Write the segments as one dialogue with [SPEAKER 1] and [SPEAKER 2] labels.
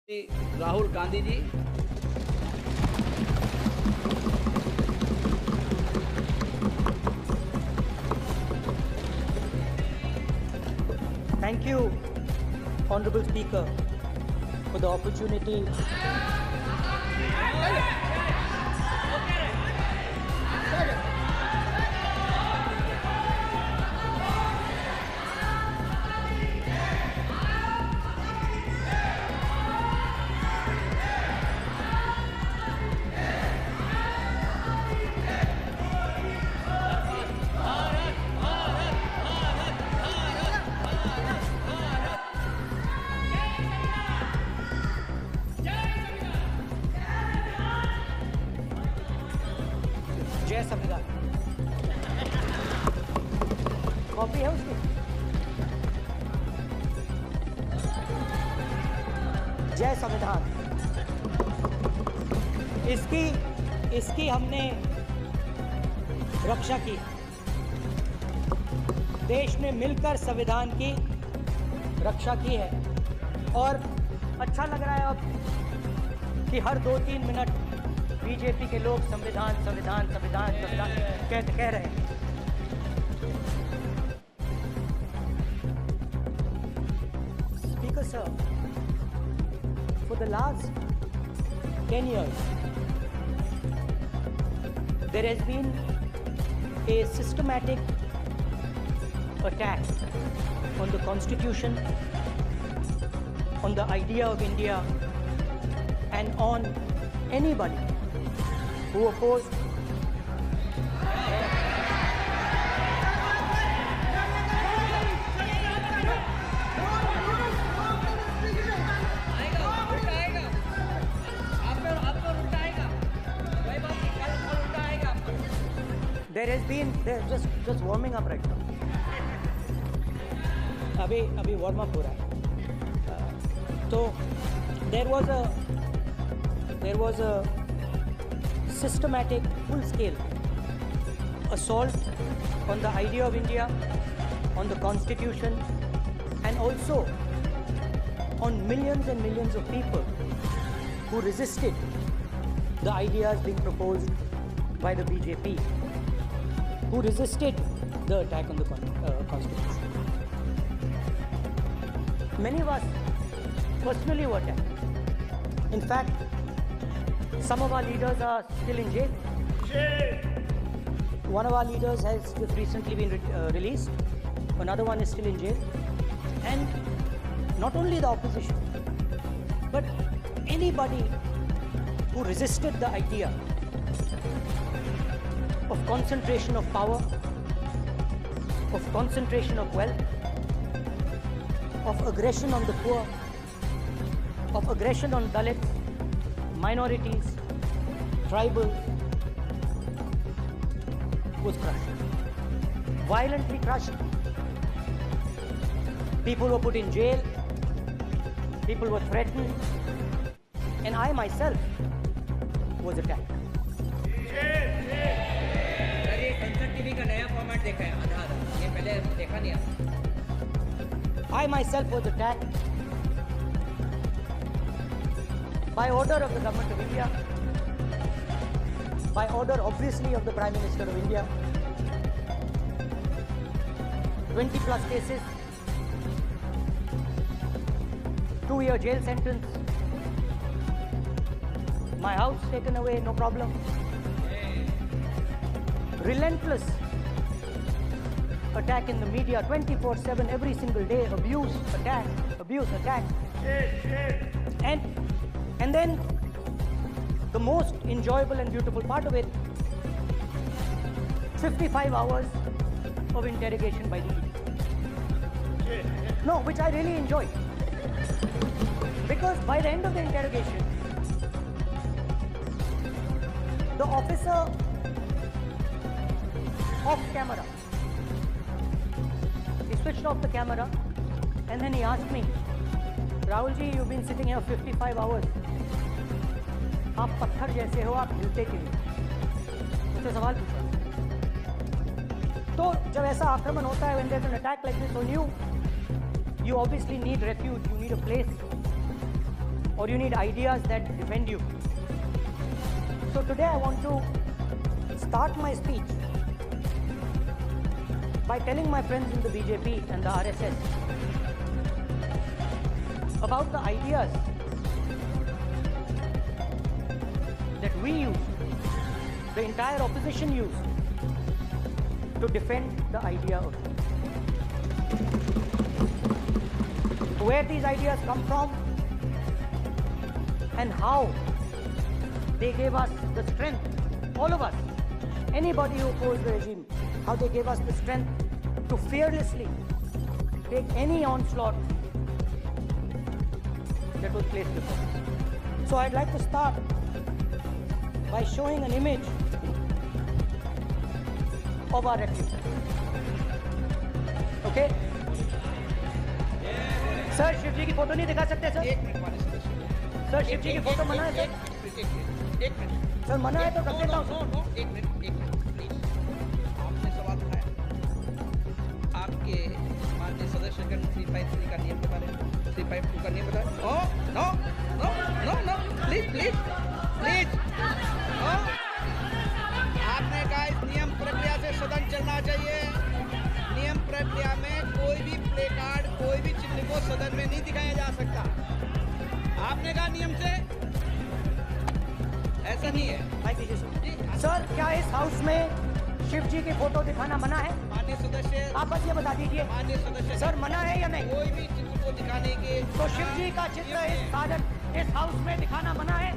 [SPEAKER 1] Rahul Gandhi ji.
[SPEAKER 2] Thank you, Honorable Speaker, for the opportunity. जय संविधान। Copy है उसकी? जय संविधान। इसकी हमने रक्षा की। देश ने मिलकर संविधान की रक्षा की है और अच्छा लग रहा है अब कि हर 2-3 मिनट बीजेपी के लोग संविधान संविधान संविधान संविधान कह रहे हैं। Speaker sir, for the last 10 years, there has been a systematic attack on the Constitution, on the idea of India, and on anybody who opposed there has been just warming up right now. अभी warm up हो रहा है। तो there was a systematic, full-scale assault on the idea of India, on the Constitution, and also on millions and millions of people who resisted the ideas being proposed by the BJP, who resisted the attack on the Constitution. Many of us personally were attacked. In fact, some of our leaders are still in jail. One of our leaders has just recently been released. Another one is still in jail. And not only the opposition, but anybody who resisted the idea of concentration of power, of concentration of wealth, of aggression on the poor, of aggression on Dalits, minorities, tribal, was crushed, violently crushed. People were put in jail, people were threatened, and I myself was attacked.
[SPEAKER 1] संसद TV का नया format देखा है, आधा ये पहले देखा नहीं था।
[SPEAKER 2] I myself was attacked by order of the Government of India, by order obviously of the Prime Minister of India. 20 plus cases, 2-year jail sentence, my house taken away, no problem. Relentless attack in the media, 24/7, every single day, abuse, attack. And then the most enjoyable and beautiful part of it, 55 hours of interrogation by the ED. No, which I really enjoyed. Because by the end of the interrogation, the officer off camera, he switched off the camera and then he asked me, Rahul ji, you've been sitting here 55 hours. आप पत्थर जैसे हो, आप हिलते क्यों नहीं? मुझसे सवाल पूछा। तो जब ऐसा आक्रमण होता है, when there's an attack like this on you, you obviously need refuge, you need a place or you need ideas that defend you. So today I want to start my speech by telling my friends in the BJP and the RSS about the ideas that we use, the entire opposition use, to defend the idea of truth. Where these ideas come from and how they gave us the strength, all of us, anybody who opposed the regime, how they gave us the strength to fearlessly take any onslaught that was placed before us. So I'd like to start by showing an image of our refuge. Okay? Sir Shiv ji की photo नहीं दिखा सकते sir?
[SPEAKER 3] एक minute माननीय सदस्य।
[SPEAKER 2] Sir Shiv ji की photo मना है सर?
[SPEAKER 3] एक मिनट
[SPEAKER 2] सर मना है तो कर देता हूँ सर।
[SPEAKER 3] नो एक मिनट प्लीज। आपने सवाल उठाया आपके माननीय सदस्यगण 353 का नियम के बारे में 352 का नियम बताया। No no no no no please आपने कहा इस नियम प्रक्रिया से सदन चलना चाहिए। नियम प्रक्रिया में कोई भी प्ले कार्ड कोई भी चिन्ह को सदन में नहीं दिखाया जा सकता। आपने कहा नियम से ऐसा नहीं है।
[SPEAKER 2] सर क्या इस हाउस में शिव जी की फोटो दिखाना मना है?
[SPEAKER 3] माननीय सदस्य
[SPEAKER 2] आप बस ये बता दीजिए।
[SPEAKER 3] माननीय सदस्य
[SPEAKER 2] सर मना है या नहीं?
[SPEAKER 3] कोई भी चित्र को दिखाने के
[SPEAKER 2] तो शिव जी का चित्र इस हाउस में दिखाना मना है?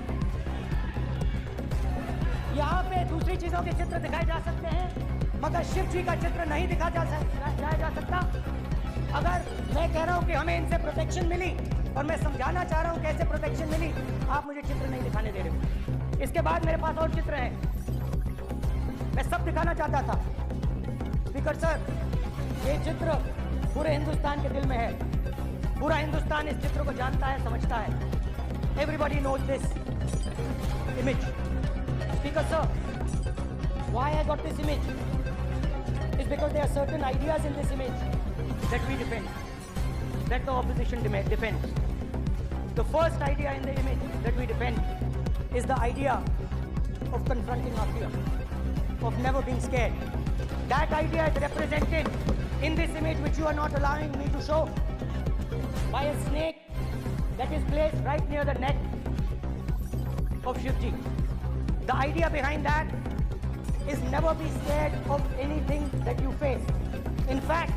[SPEAKER 2] यहाँ पे दूसरी चीजों के चित्र दिखाए जा सकते हैं मगर शिव जी का चित्र नहीं दिखाया जा सकता। अगर मैं कह रहा हूँ कि हमें इनसे प्रोटेक्शन मिली और मैं समझाना चाह रहा हूँ कैसे प्रोटेक्शन मिली, आप मुझे चित्र नहीं दिखाने दे रहे हो। इसके बाद मेरे पास और चित्र हैं, मैं सब दिखाना चाहता था। स्पीकर सर, ये चित्र पूरे हिंदुस्तान के दिल में है। पूरा हिंदुस्तान इस चित्र को जानता है, समझता है। Everybody knows this image. Speaker sir, why I got this image is because there are certain ideas in this image that we defend, that the opposition defends. The first idea in the image that we defend is the idea of confronting our fear, of never being scared. That idea is represented in this image which you are not allowing me to show by a snake that is placed right near the neck of Shivji. The idea behind that is never be scared of anything that you face. In fact,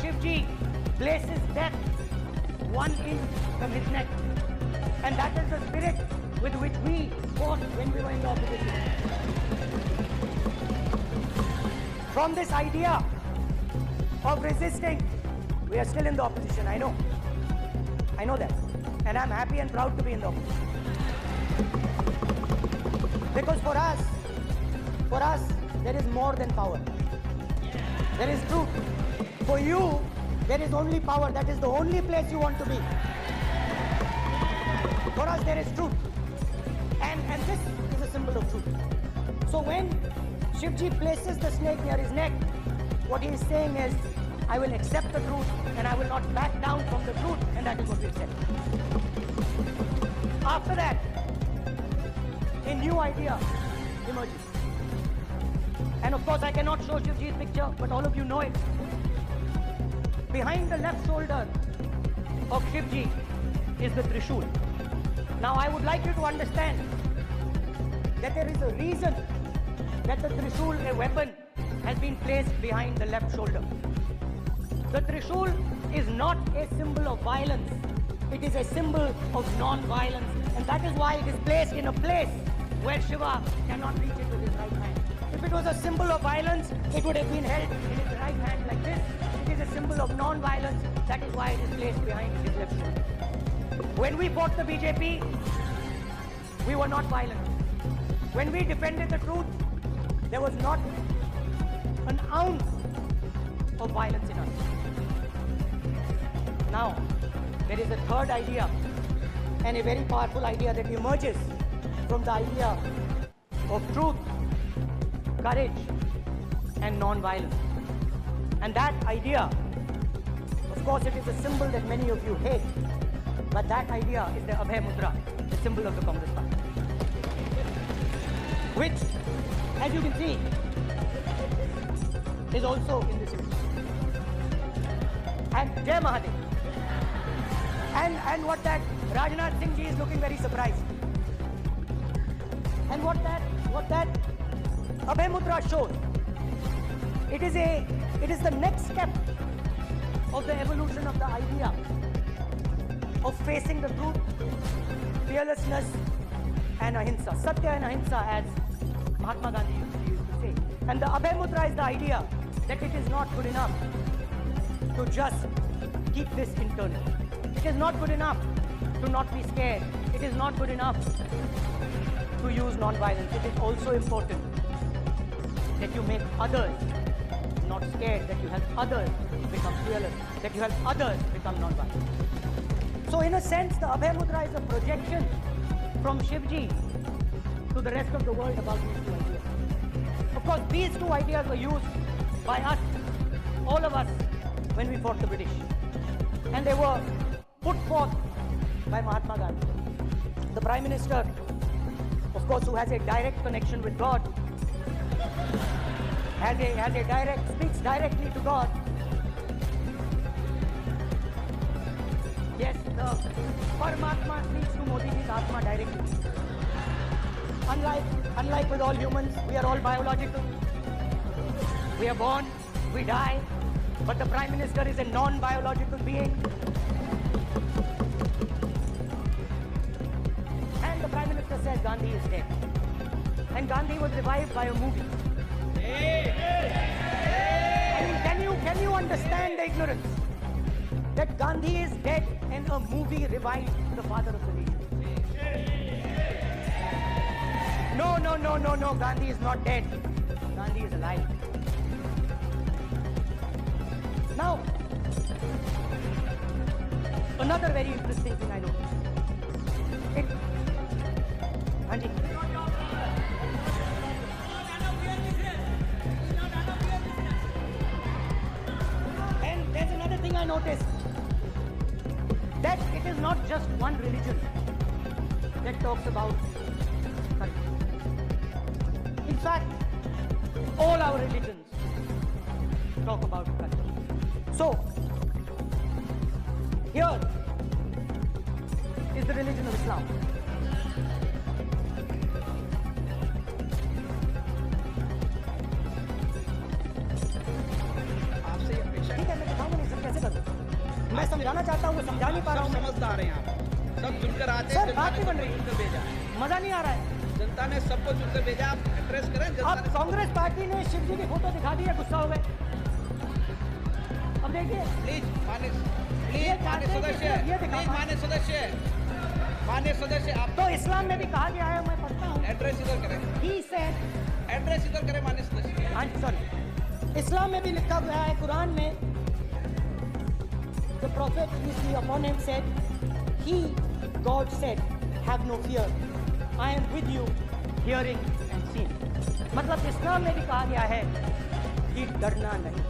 [SPEAKER 2] Shivji places death 1 inch from his neck. And that is the spirit with which we fought when we were in the opposition. From this idea of resisting, we are still in the opposition, I know. I know that. And I'm happy and proud to be in the opposition. Because for us, there is more than power. There is truth. For you, there is only power. That is the only place you want to be. For us, there is truth. And this is a symbol of truth. So when Shivji places the snake near his neck, what he is saying is, I will accept the truth and I will not back down from the truth, and that is what we accept. After that, a new idea emerges. And of course, I cannot show Shivji's picture, but all of you know it. Behind the left shoulder of Shivji is the Trishul. Now, I would like you to understand that there is a reason that the Trishul, a weapon, has been placed behind the left shoulder. The Trishul is not a symbol of violence. It is a symbol of non-violence. And that is why it is placed in a place where Shiva cannot reach it with his right hand. If it was a symbol of violence, it would have been held in his right hand like this. It is a symbol of non-violence. That is why it is placed behind his left shoulder. When we fought the BJP, we were not violent. When we defended the truth, there was not an ounce of violence in us. Now, there is a third idea, and a very powerful idea that emerges from the idea of truth, courage, and non-violence. And that idea, of course, it is a symbol that many of you hate. But that idea is the Abhay Mudra, the symbol of the Congress Party. Which, as you can see, is also in this image. And Jai Mahadev. And what that Rajnath Singh ji is looking very surprised. And what that Abhay Mudra shows, it is the next step of the evolution of the idea of facing the truth, fearlessness, and ahimsa. Satya and ahimsa, as Mahatma Gandhi used to say. And the Abhay Mudra is the idea that it is not good enough to just keep this internal. It is not good enough to not be scared. It is not good enough to use non-violence. It is also important that you make others not scared, that you help others become fearless, that you help others become non-violent. So in a sense, the Abhay Mudra is a projection from Shivji to the rest of the world about these two ideas. Of course, these two ideas were used by us, all of us, when we fought the British. And they were put forth by Mahatma Gandhi. The Prime Minister, of course, who has a direct connection with God, speaks directly to God. Yes, the Paramatma speaks to Modi ji's Atma directly. Unlike with all humans, we are all biological. We are born, we die, but the Prime Minister is a non-biological being. And the Prime Minister says Gandhi is dead. And Gandhi was revived by a movie. I mean, can you understand the ignorance? That Gandhi is dead and a movie revived the father of the nation. No, Gandhi is not dead. Gandhi is alive. Now, another very interesting thing I noticed. Anji. And there's another thing I noticed. That it is not just one religion that talks about courage. In fact, all our religions talk about courage. So, here is the religion of Islam.
[SPEAKER 3] आपसे ये अपेक्षा
[SPEAKER 2] ठीक है, मैं दिखाऊंगा नहीं सब कैसे करूं। मैं समझाना चाहता हूँ, वो समझा नहीं पा रहा हूँ।
[SPEAKER 3] समझदार हैं आप, सब चुनकर आते हैं।
[SPEAKER 2] सर, बात नहीं बन रही।
[SPEAKER 3] चुनकर भेजा,
[SPEAKER 2] मजा नहीं आ रहा है।
[SPEAKER 3] जनता ने सबको चुनकर भेजा। आप एड्रेस करें जनता
[SPEAKER 2] अब
[SPEAKER 3] ने।
[SPEAKER 2] कांग्रेस पार्टी ने शिव जी की फोटो दिखा दी है, गुस्सा हो गए। अब देखिए,
[SPEAKER 3] प्लीज मान्य सदस्य आप
[SPEAKER 2] तो इस्लाम में भी कहा गया है, मैं पढ़ता हूँ।
[SPEAKER 3] एड्रेस इधर करें,
[SPEAKER 2] He said,
[SPEAKER 3] एड्रेस इधर करें मान्य सदस्य।
[SPEAKER 2] हाँ सॉरी, इस्लाम में भी लिखा गया है, कुरान में, the prophet peace be upon him said, he, God said, have no fear, I am with you, hearing and seeing. मतलब इस्लाम में भी कहा गया है कि डरना नहीं।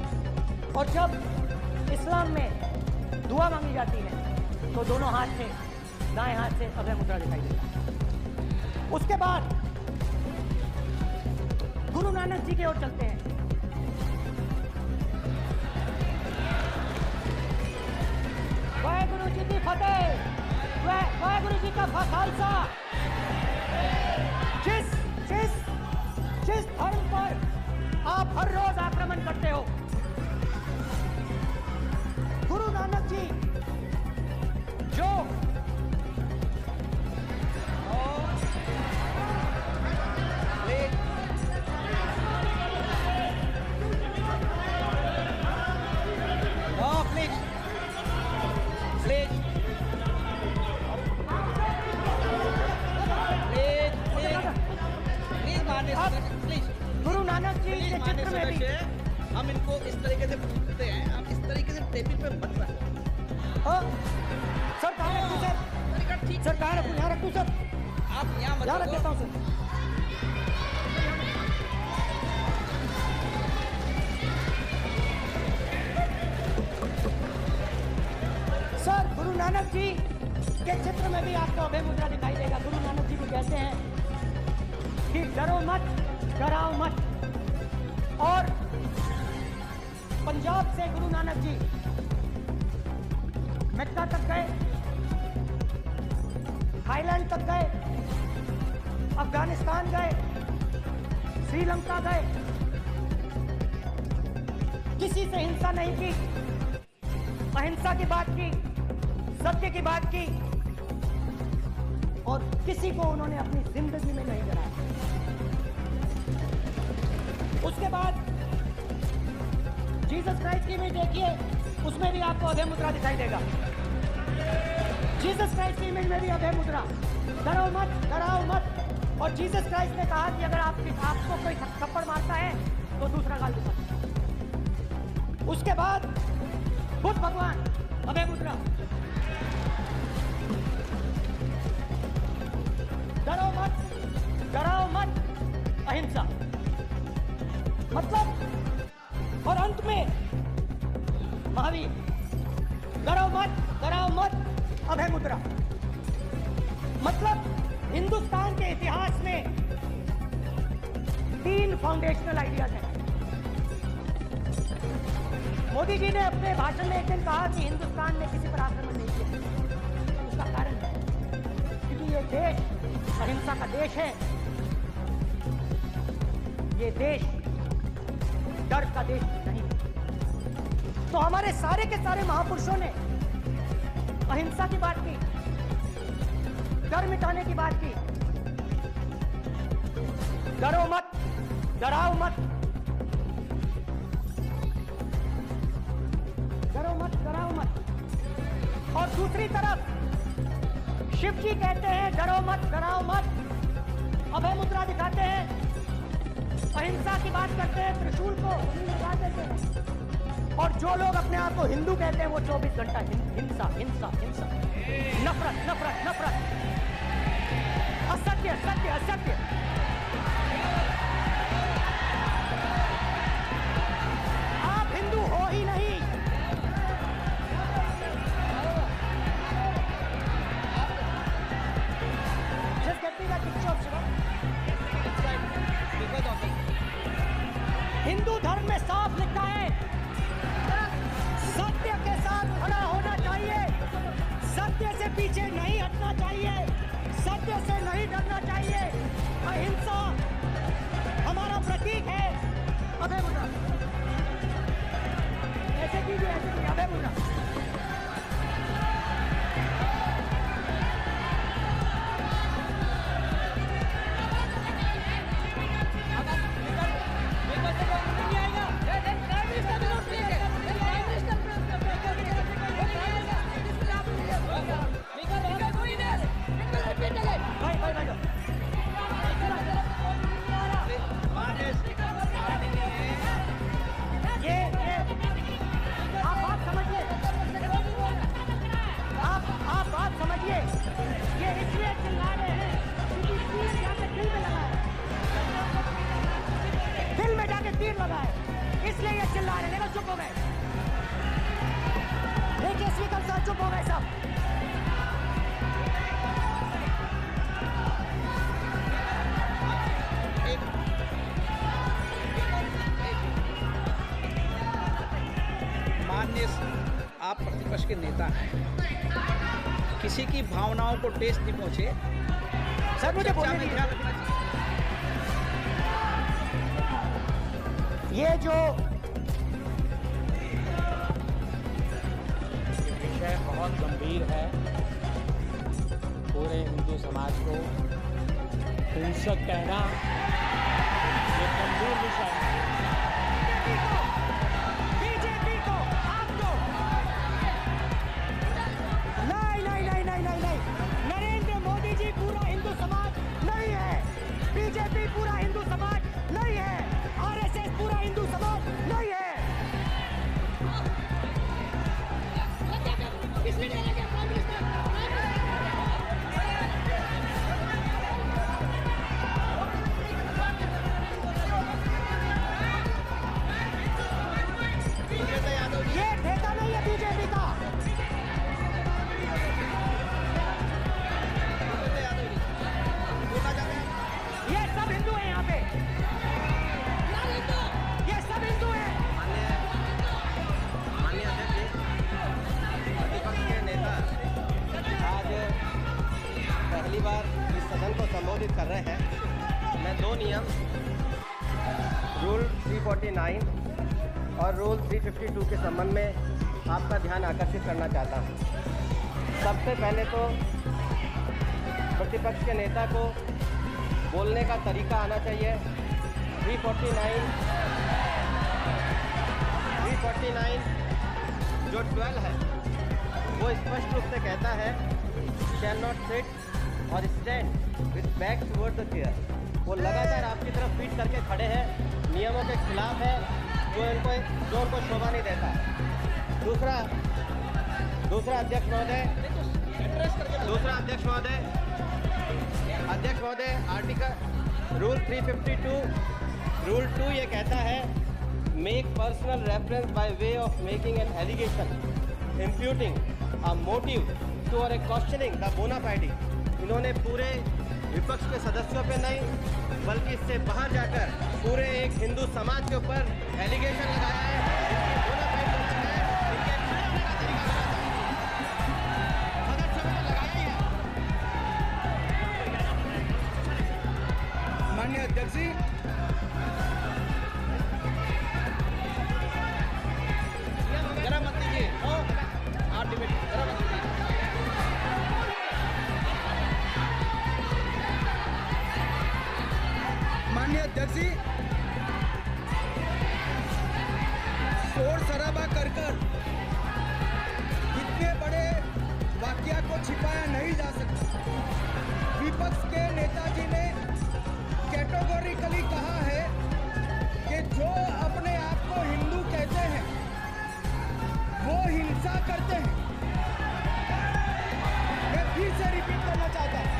[SPEAKER 2] और जब इस्लाम में दुआ मांगी जाती है तो दोनों हाथ से, दाएं हाथ से अभय मुद्रा दिखाई देता है। उसके बाद गुरु नानक जी की ओर चलते हैं। वाहेगुरु जी की फतेह, वाहेगुरु जी का खालसा। जिस धर्म पर आप हर रोज आक्रमण करते हो, गुरु नानक जी जो गुरु नानक जी के चित्र में भी
[SPEAKER 3] हम इनको इस तरीके से पूछते हैं, आप इस तरीके से टेबल पे मत रखो।
[SPEAKER 2] सर कहाँ रखूँ सर?
[SPEAKER 3] तरीका ठीक
[SPEAKER 2] सर कहाँ रखूँ? यहाँ रखूँ सर?
[SPEAKER 3] आप यहाँ मत
[SPEAKER 2] यहाँ रख
[SPEAKER 3] रखो।
[SPEAKER 2] देता हूँ सर। सर गुरु नानक जी के चित्र में भी आपको अभय मुद्रा दिखाई देगा। गुरु नानक जी भी कहते हैं कि डरो मत, डराओ मत। और पंजाब से गुरु नानक जी मेक्का तक गए, थाईलैंड तक गए, अफगानिस्तान गए, श्रीलंका गए, किसी से हिंसा नहीं की, अहिंसा की बात की, सत्य की बात की, और किसी को उन्होंने अपनी जिंदगी में नहीं डराया। उसके बाद जीसस क्राइस्ट की इमेज देखिए, उसमें भी आपको अभय मुद्रा दिखाई देगा। जीसस क्राइस्ट की इमेज में भी अभय मुद्रा, डरो मत, डराओ मत। और जीसस क्राइस्ट ने कहा कि अगर आपको कोई थप्पड़ मारता है तो दूसरा गाल दिखा। उसके बाद बुद्ध भगवान, अभय मुद्रा, डरो मत, डराओ मत, अहिंसा। मतलब, और अंत में महावीर, डरो मत, डराओ मत, अभय मुद्रा। मतलब हिंदुस्तान के इतिहास में 3 फाउंडेशनल आइडियाज हैं। मोदी जी ने अपने भाषण में एक दिन कहा कि हिंदुस्तान ने किसी पर आक्रमण नहीं किया। उसका कारण है क्योंकि ये देश अहिंसा का देश है, ये देश डर का देश नहीं है। तो हमारे सारे के सारे महापुरुषों ने अहिंसा की बात की, डर मिटाने की बात की। डरो मत, डराओ मत, डरो मत, डराओ मत। और दूसरी तरफ शिव जी कहते हैं डरो मत, डराओ मत, अभय मुद्रा दिखाते हैं, अहिंसा की बात करते हैं, त्रिशूल को लगा देते हैं। और जो लोग अपने आप को हिंदू कहते हैं वो 24 घंटा हिंसा, हिंसा, हिंसा, नफरत, नफरत, नफरत, असत्य, सत्य, असत्य। आप हिंदू हो ही नहीं। Just get me that picture of Shiva. Hindu धर्म में साफ लिखा है, सत्य के साथ खड़ा होना चाहिए, सत्य से पीछे नहीं हटना चाहिए, सत्य से नहीं डरना चाहिए। अहिंसा हमारा प्रतीक है। अभय मुद्रा, ऐसे कीजिए, ऐसे कीजिए, अभय मुद्रा। इसलिए ये चिल्ला रहे हैं, चुप हो गए। देखिए स्पीकर साहब चुप हो गए सब।
[SPEAKER 3] माननीय आप प्रतिपक्ष के नेता हैं, किसी की भावनाओं को ठेस नहीं पहुंचे।
[SPEAKER 2] सर मुझे बोलने दीजिए। ये जो
[SPEAKER 4] विषय बहुत गंभीर है, पूरे हिंदू समाज को हिंसक कहना ये गंभीर विषय है।
[SPEAKER 2] बीजेपी को आपको नहीं नहीं नहीं नहीं नहीं नहीं, नरेंद्र मोदी जी पूरा हिंदू समाज नहीं है, बीजेपी पूरा हिंदू समाज नहीं है, आरएसएस पूरा हिंदू समाज नहीं है।
[SPEAKER 5] बार इस सदन को संबोधित कर रहे हैं, मैं दो नियम रूल 349 और रूल 352 के संबंध में आपका ध्यान आकर्षित करना चाहता हूँ। सबसे पहले तो प्रतिपक्ष के नेता को बोलने का तरीका आना चाहिए। 349 जो 12 है वो स्पष्ट रूप से कहता है शैल नॉट सिट और stand with back toward the chair. वो लगातार आपकी तरफ पीट करके खड़े हैं, नियमों के खिलाफ है, जो उनको शोभा नहीं देता। दूसरा अध्यक्ष महोदय आर्टिकल रूल 352 रूल 2 ये कहता है make personal reference by way of making an allegation imputing a motive to or a questioning the बोना फाइडी। इन्होंने पूरे विपक्ष के सदस्यों पे नहीं बल्कि इससे बाहर जाकर पूरे एक हिंदू समाज के ऊपर एलिगेशन लगाया है। इनकी बोना फाइड क्वेश्चन है, इनके खड़े होने का तरीका गलत है। सदस्यों को लगाया ही है।
[SPEAKER 3] माननीय अध्यक्ष जी, जरा मत लीजिए, आप डिबेट जरा मत लीजिए। माननीय अध्यक्ष जी, शोर शराबा कर इतने बड़े वाकया को छिपाया नहीं जा सकता। विपक्ष के नेताजी ने कैटेगोरिकली कहा है कि जो अपने आप को हिंदू कहते हैं वो हिंसा करते हैं। मैं फिर से रिपीट करना चाहता हूं,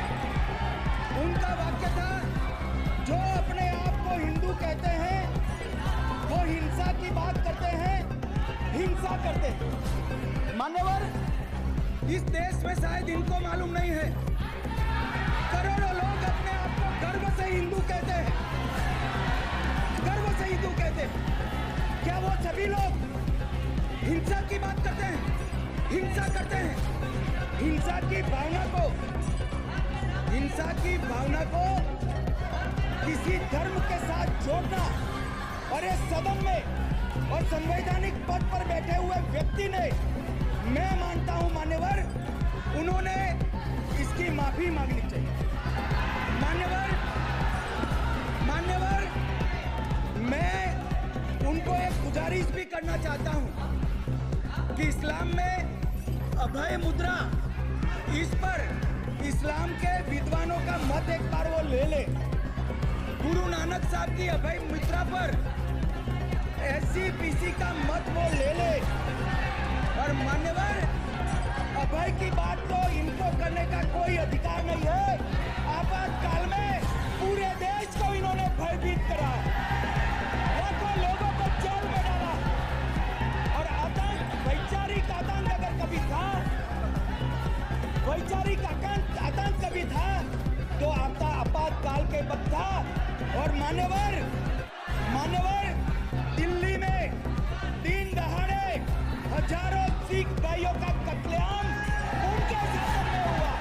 [SPEAKER 3] उनका वाक्य था जो अपने आप को हिंदू कहते हैं वो हिंसा की बात करते हैं, हिंसा करते हैं। मान्यवर, इस देश में शायद इनको मालूम नहीं है, करोड़ों लोग अपने आप को गर्व से हिंदू कहते हैं, गर्व से हिंदू कहते हैं। क्या वो सभी लोग हिंसा की बात करते हैं, हिंसा करते हैं? हिंसा की भावना को किसी धर्म के साथ जोड़ना और इस सदन में और संवैधानिक पद पर बैठे हुए व्यक्ति ने, मैं मानता हूं मान्यवर, उन्होंने इसकी माफी मांगनी चाहिए। मान्यवर, मैं उनको एक गुजारिश भी करना चाहता हूं कि इस्लाम में अभय मुद्रा, इस पर इस्लाम के विद्वानों का मत एक बार वो ले ले। गुरु नानक साहब की अभय मुद्रा पर SCPC का मत वो ले ले। और मान्यवर, अभय की बात तो इनको करने का कोई अधिकार नहीं है। आपातकाल में पूरे देश को इन्होंने भयभीत करा, लाखों लोगों को जेल में डाला। और आतंक, वैचारिक आतंक अगर कभी था, वैचारिक आतंक कभी था तो आपका आपातकाल के वक्त था। और मान्यवर, दिल्ली में दिन दहाड़े हजारों सिख भाइयों का कत्लेआम उनके शासन में हुआ।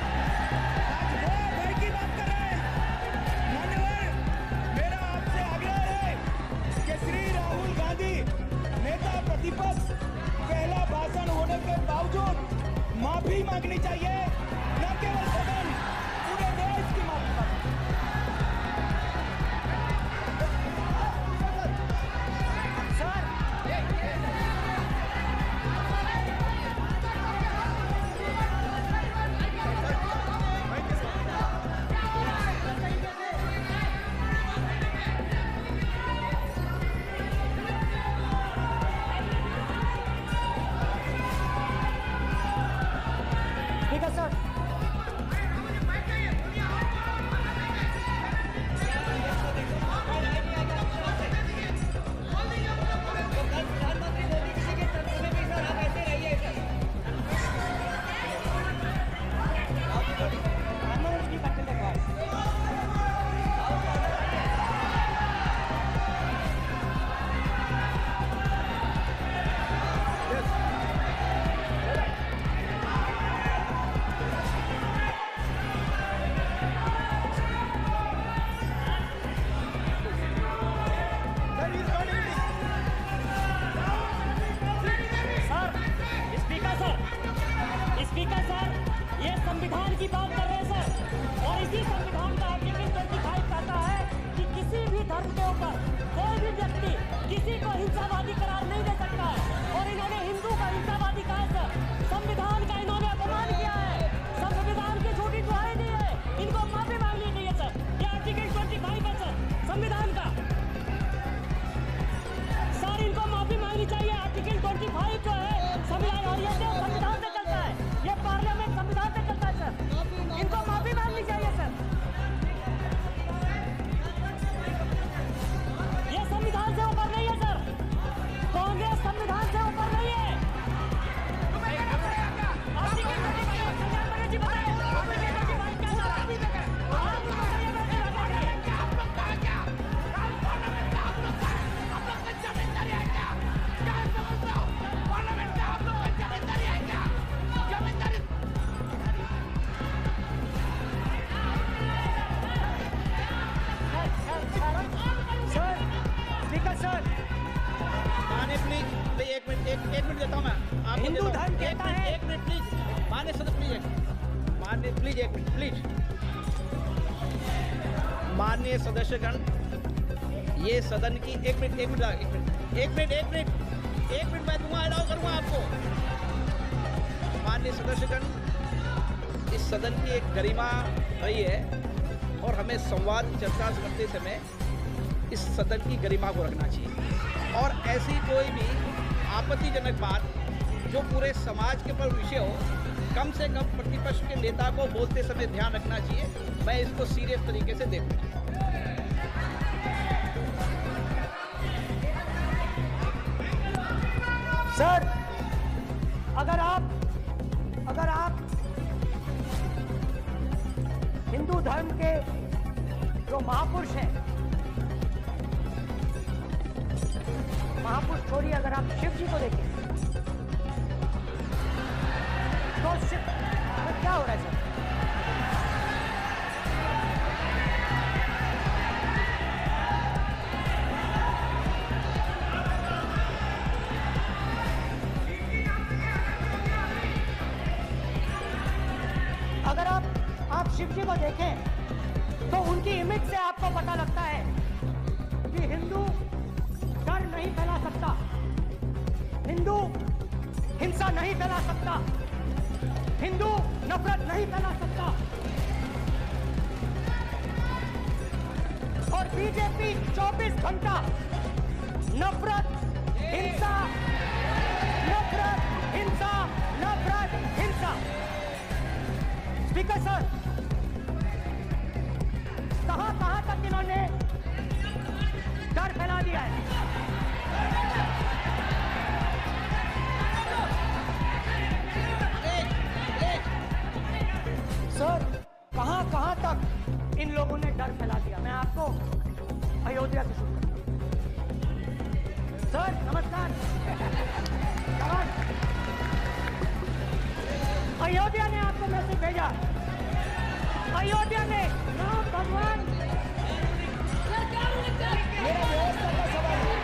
[SPEAKER 3] आज वो भय की बात कर रहे हैं। मान्यवर, मेरा आपसे आग्रह है कि श्री राहुल गांधी, नेता प्रतिपक्ष, पहला भाषण होने के बावजूद माफी मांगनी चाहिए, न केवल सदन, पूरे देश की माफी मांगनी।
[SPEAKER 2] कहता है।
[SPEAKER 3] एक मिनट प्लीज, माननीय सदस्य प्लीज, माननीय प्लीज एक मिनट प्लीज। माननीय सदस्यगण, ये सदन की एक मिनट मैं दूंगा, अलाउ करूंगा आपको। माननीय सदस्यगण, इस सदन की एक गरिमा रही है और हमें संवाद चर्चा करते समय इस सदन की गरिमा को रखना चाहिए और ऐसी कोई भी आपत्तिजनक बात जो पूरे समाज के पर विषय हो, कम से कम प्रतिपक्ष के नेता को बोलते समय ध्यान रखना चाहिए। मैं इसको सीरियस तरीके से देखूंगा।
[SPEAKER 2] सर, अगर आप हिंदू धर्म के जो महापुरुष हैं, महापुरुष छोड़िए, अगर आप शिव जी को देखें तो शिव तो क्या हो रहा है सर? अगर आप शिव जी को देखें तो उनकी इमेज से आपको पता लगता है कि हिंदू डर नहीं फैला सकता, हिंदू हिंसा नहीं फैला सकता, हिंदू नफरत नहीं फैला सकता। और बीजेपी 24 घंटा नफरत, हिंसा, नफरत, हिंसा, नफरत, हिंसा। स्पीकर सर, कहां तक इन्होंने डर फैला दिया है? सर, कहां तक इन लोगों ने डर फैला दिया? मैं आपको अयोध्या से शुरू करता हूं। सर नमस्कार। अयोध्या ने आपको मैसेज भेजा, अयोध्या ने राम भगवान। मेरा व्यवस्था का सवाल है।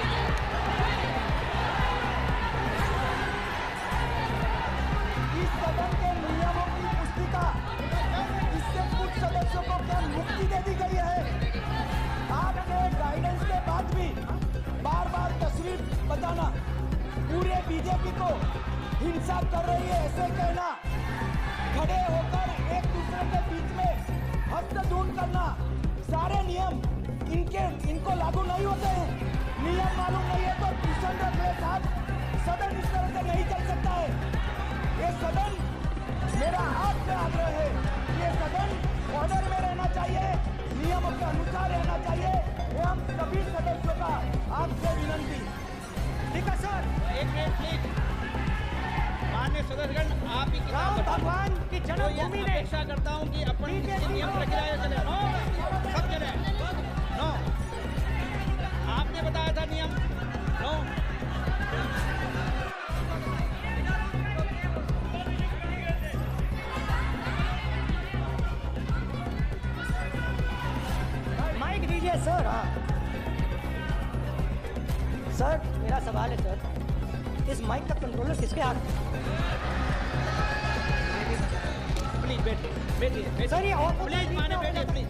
[SPEAKER 2] इस सदन के नियमों की पुस्तिका, इससे कुछ सदस्यों को क्या मुक्ति दे दी गई है? आपके गाइडेंस के बाद भी बार बार तस्वीर बताना, पूरे बीजेपी को हिंसा कर रही है ऐसे कहना, खड़े होकर एक दूसरे के बीच में हस्तधून करना, सारे नियम इनको लागू नहीं होते हैं। नियम मालूम नहीं है तो किशन रखले साहब, सदन इस तरह से नहीं चल सकता है। ये सदन, मेरा आपसे आग्रह है, ये सदन ऑर्डर में रहना चाहिए, नियमों के अनुसार रहना चाहिए। ये हम सभी सदस्यों का आपसे विनंती। ठीक है सर,
[SPEAKER 3] एक मिनट प्लीज। माननीय सदस्यगण, आप ही
[SPEAKER 2] राम भगवान की जन्मभूमि ने
[SPEAKER 3] अपेक्षा करता हूं कि अपन नियम प्रक्रिया चले, नो सब चले, नो आपने बताया था नियम, नो
[SPEAKER 2] माइक दीजिए सर। हाँ सर, मेरा सवाल है सर, इस माइक का कंट्रोलर किसके हाथ में?
[SPEAKER 3] प्लीज बैठिए
[SPEAKER 2] सर, ये और
[SPEAKER 3] प्लीज माने बैठिए प्लीज।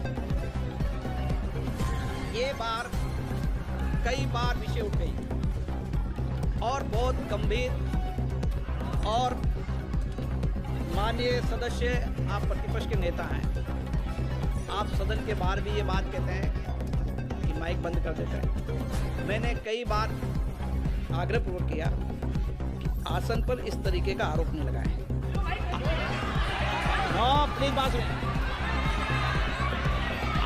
[SPEAKER 3] ये बार कई बार विषय उठ गई और बहुत गंभीर, और माननीय सदस्य, आप प्रतिपक्ष के नेता हैं, आप सदन के बाहर भी ये बात कहते हैं कि माइक बंद कर देते हैं। मैंने कई बार आग्रहपूर्वक किया कि आसन पर इस तरीके का आरोप नहीं लगाएं। प्लीज बात सुनिए।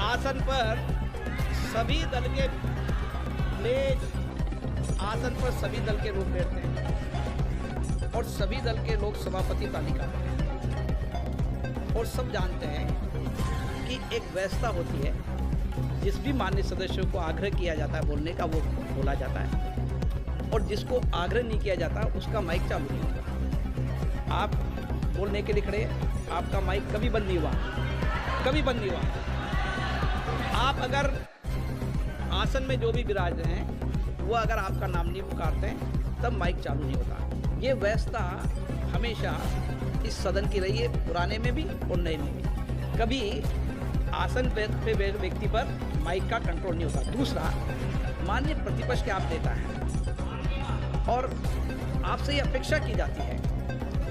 [SPEAKER 3] आसन पर सभी दल के प्लीज, आसन पर सभी दल के लोग बैठते हैं और सभी दल के लोग सभापति तालिका पर हैं और सब जानते हैं कि एक व्यवस्था होती है, जिस भी माननीय सदस्यों को आग्रह किया जाता है बोलने का, वो बोला जाता है, और जिसको आग्रह नहीं किया जाता उसका माइक चालू नहीं होता। आप बोलने के लिए खड़े, आपका माइक कभी बंद नहीं हुआ, कभी बंद नहीं हुआ। आप अगर आसन में जो भी विराज रहे हैं, वो अगर आपका नाम नहीं पुकारते हैं तब माइक चालू नहीं होता। ये व्यवस्था हमेशा इस सदन की रही है, पुराने में भी और नए में भी। कभी आसन पे व्यक्ति पर माइक का कंट्रोल नहीं होता। दूसरा, माननीय प्रतिपक्ष के आप नेता हैं और आपसे ये अपेक्षा की जाती है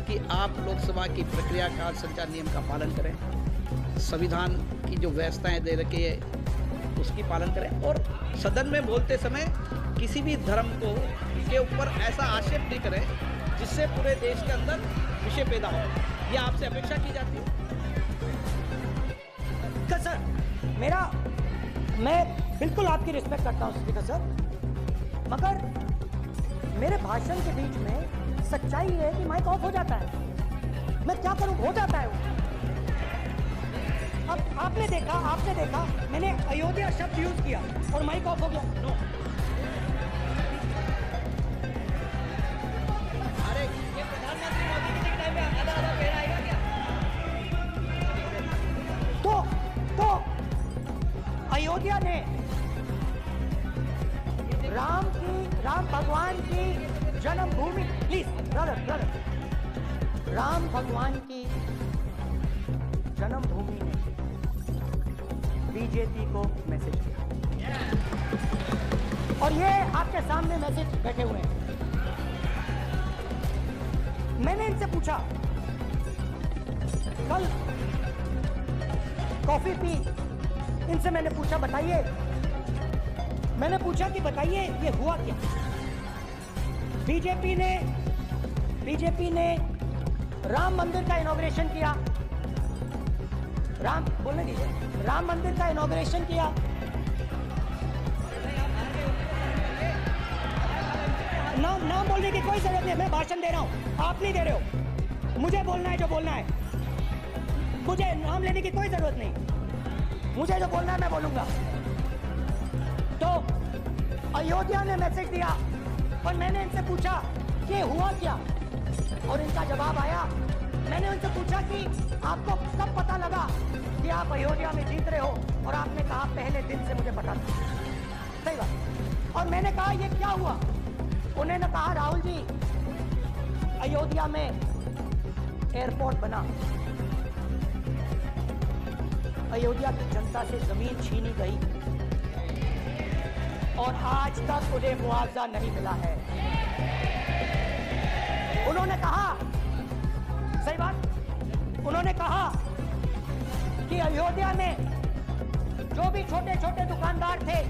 [SPEAKER 3] कि आप लोकसभा की प्रक्रिया का संचार नियम का पालन करें, संविधान की जो व्यवस्थाएं दे रखी है उसकी पालन करें और सदन में बोलते समय किसी भी धर्म को के ऊपर ऐसा आक्षेप नहीं करें जिससे पूरे देश के अंदर विषय पैदा हो। ये आपसे अपेक्षा की जाती है।
[SPEAKER 2] सर, मैं बिल्कुल आपकी रिस्पेक्ट करता हूं स्पीकर सर, मगर मेरे भाषण के बीच में सच्चाई है कि माइक ऑफ हो जाता है। मैं क्या करूं, हो जाता है वो। अब आपने देखा मैंने अयोध्या शब्द यूज किया और माइक ऑफ हो गया। नो,
[SPEAKER 1] अरे ये प्रधानमंत्री मोदी जी के टाइम में आधा पेड़ आएगा क्या?
[SPEAKER 2] तो अयोध्या ने राम भगवान की जन्मभूमि, प्लीज ब्रदर, राम भगवान की जन्मभूमि ने बीजेपी को मैसेज दिया और ये आपके सामने मैसेज बैठे हुए हैं। मैंने इनसे पूछा, कल कॉफी पी, इनसे मैंने पूछा बताइए ये हुआ क्या। बीजेपी ने राम मंदिर का इनॉग्रेशन किया, राम मंदिर का इनॉग्रेशन किया। नाम बोलने की कोई जरूरत नहीं, मैं भाषण दे रहा हूं, आप नहीं दे रहे हो। मुझे बोलना है जो बोलना है, मुझे नाम लेने की कोई जरूरत नहीं, मुझे जो बोलना है मैं बोलूंगा। तो अयोध्या ने मैसेज दिया और मैंने इनसे पूछा कि हुआ क्या, और इनका जवाब आया। मैंने उनसे पूछा कि आपको कब पता लगा कि आप अयोध्या में जीत रहे हो, और आपने कहा पहले दिन से मुझे पता था। सही बात। और मैंने कहा ये क्या हुआ, उन्होंने कहा राहुल जी, अयोध्या में एयरपोर्ट बना, अयोध्या की जनता से जमीन छीनी गई और आज तक उन्हें मुआवजा नहीं मिला है। उन्होंने कहा, सही बात, उन्होंने कहा कि अयोध्या में जो भी छोटे छोटे दुकानदार थे,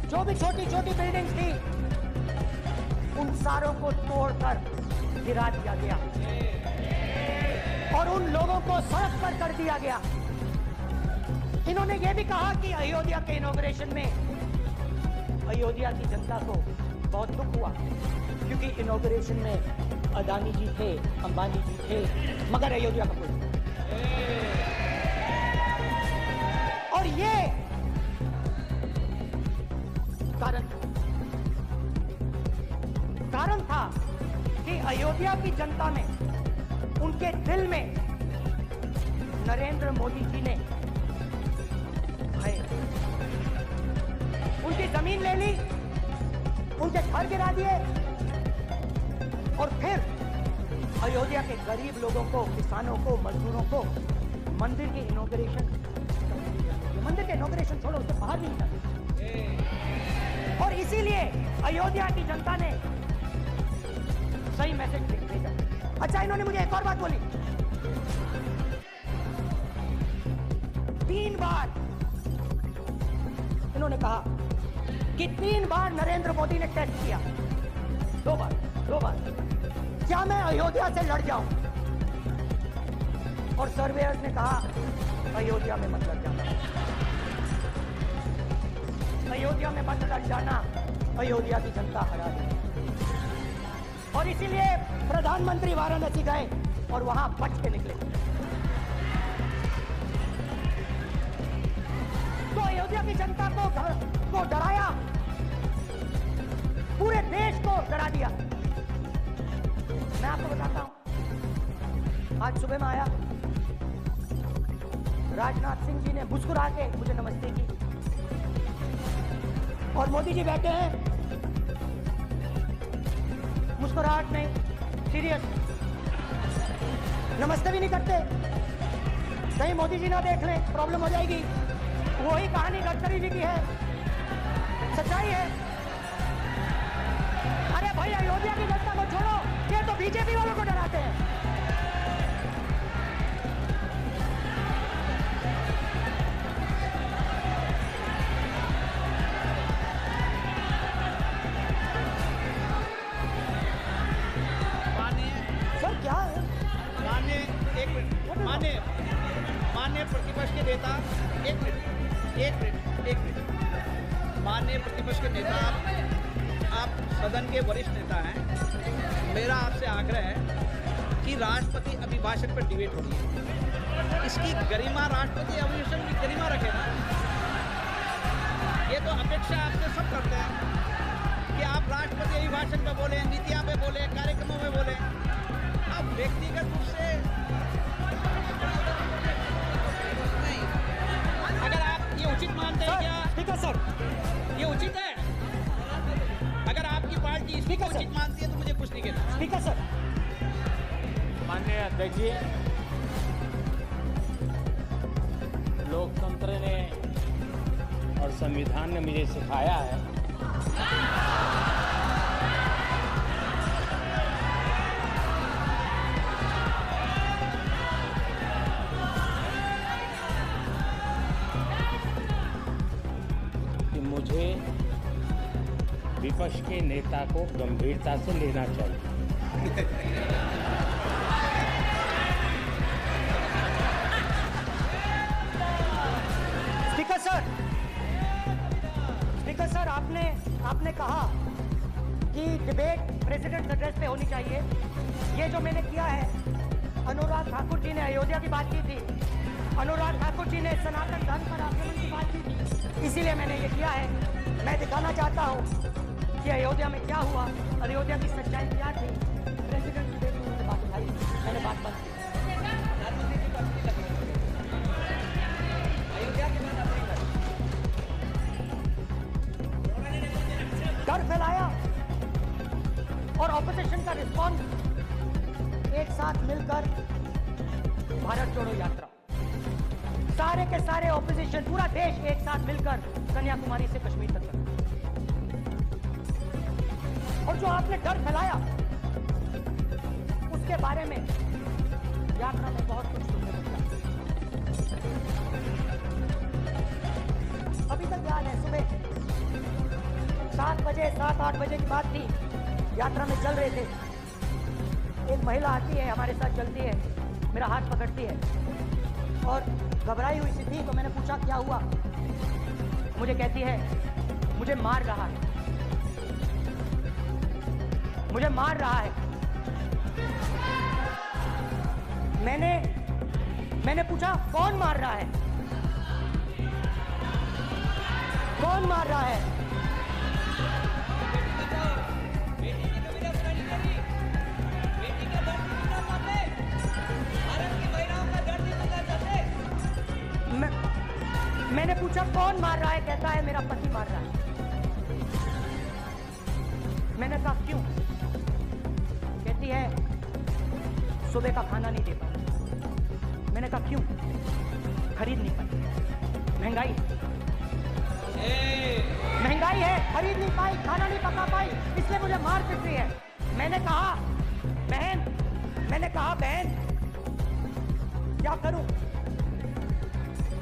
[SPEAKER 2] जो भी छोटी छोटी बिल्डिंग्स थी, उन सारों को तोड़कर गिरा दिया गया और उन लोगों को सड़क पर कर दिया गया। इन्होंने ये भी कहा कि अयोध्या के इनॉग्रेशन में अयोध्या की जनता को बहुत दुख हुआ, क्योंकि इनॉग्रेशन में अदानी जी थे, अंबानी जी थे, मगर अयोध्या का कोई। और ये कारण था कि अयोध्या की जनता में, उनके दिल में नरेंद्र मोदी जी ने उनकी जमीन ले ली, उनके घर गिरा दिए और फिर अयोध्या के गरीब लोगों को, किसानों को, मजदूरों को मंदिर के इनॉग्रेशन, मंदिर के इनॉग्रेशन छोड़ो, उससे बाहर नहीं निकलते। और इसीलिए अयोध्या की जनता ने सही मैसेज भेजा। अच्छा, इन्होंने मुझे एक और बात बोली, 3 बार इन्होंने कहा कि 3 बार नरेंद्र मोदी ने टेस्ट किया, 2 बार, क्या मैं अयोध्या से लड़ जाऊं? और सर्वेयर्स ने कहा अयोध्या में मत लड़ जाना, अयोध्या में मत लड़ जाना, अयोध्या की जनता हरा देगी। और इसीलिए प्रधानमंत्री वाराणसी गए और वहां बच के निकले। तो अयोध्या की जनता को डराया, पूरे देश को डरा दिया। मैं आपको बताता हूं, आज सुबह में आया, राजनाथ सिंह जी ने मुस्कुरा के मुझे नमस्ते की और मोदी जी बैठे हैं, मुस्कुराहट नहीं, सीरियस। नमस्ते भी नहीं करते, कहीं मोदी जी ना देख लें, प्रॉब्लम हो जाएगी। वही कहानी गडकरी जी की है, सच्चाई है। अरे भाई अयोध्या की जनता को छोड़ो, ये तो बीजेपी वालों को डराते हैं। सर क्या है?
[SPEAKER 3] माननीय एक मिनट, माननीय प्रतिपक्ष के नेता, एक मिनट, माननीय प्रतिपक्ष के नेता, आप सदन के वरिष्ठ नेता हैं। मेरा आपसे आग्रह है कि राष्ट्रपति अभिभाषण पर डिबेट हो रही है, इसकी गरिमा, राष्ट्रपति अभिभाषण की गरिमा रखे ना। ये तो अपेक्षा आपसे सब करते हैं कि आप राष्ट्रपति अभिभाषण पे बोले, नीतियाँ पे बोले, कार्यक्रमों में बोले। आप व्यक्तिगत रूप से नहीं, अगर आप ये उचित मानते हैं क्या?
[SPEAKER 2] स्पीकर सर,
[SPEAKER 3] ये उचित है? अगर आपकी पार्टी इसको उचित मानती है तो मुझे कुछ नहीं कहना।
[SPEAKER 2] Speaker sir.
[SPEAKER 4] माननीय अध्यक्ष जी, लोकतंत्र ने और संविधान ने मुझे सिखाया है कि मुझे विपक्ष के नेता को गंभीरता से लेना चाहिए।
[SPEAKER 2] स्पीकर सर, आपने कहा कि डिबेट प्रेसिडेंट एड्रेस पे होनी चाहिए। ये जो मैंने किया है, अनुराग ठाकुर जी ने अयोध्या की बात की थी, अनुराग ठाकुर जी ने सनातन धर्म पर आक्रमण की बात की थी, इसीलिए मैंने ये किया है। मैं दिखाना चाहता हूँ कि अयोध्या में क्या हुआ, अयोध्या की सच्चाई क्या थी। प्रेसिडेंट डिबेट में उन्होंने बात उठाई, मैंने बात बंद की। डर फैलाया और ऑपोजिशन का रिस्पॉन्स, एक साथ मिलकर भारत जोड़ो यात्रा, सारे के सारे ऑपोजिशन, पूरा देश एक साथ मिलकर कन्याकुमारी से कश्मीर तक चला। और जो आपने डर फैलाया, उसके बारे में यात्रा में बहुत कुछ सुनने को मिला। अभी तक याद है, सुबह 7 बजे 7-8 बजे की बात थी, यात्रा में चल रहे थे। एक महिला आती है, हमारे साथ चलती है, मेरा हाथ पकड़ती है और घबराई हुई सी थी, तो मैंने पूछा क्या हुआ। मुझे कहती है मुझे मार रहा है, मुझे मार रहा है। मैंने पूछा कौन मार रहा है, कौन मार रहा है। मैंने पूछा कौन मार रहा है, कहता है मेरा पति मार रहा है। मैंने कहा क्यों, कहती है सुबह का खाना नहीं दे पाई। मैंने कहा क्यों, खरीद नहीं पाई, महंगाई है, खरीद नहीं पाई, खाना नहीं पका पाई, इसलिए मुझे मार पीट रही है। मैंने कहा बहन क्या करूं,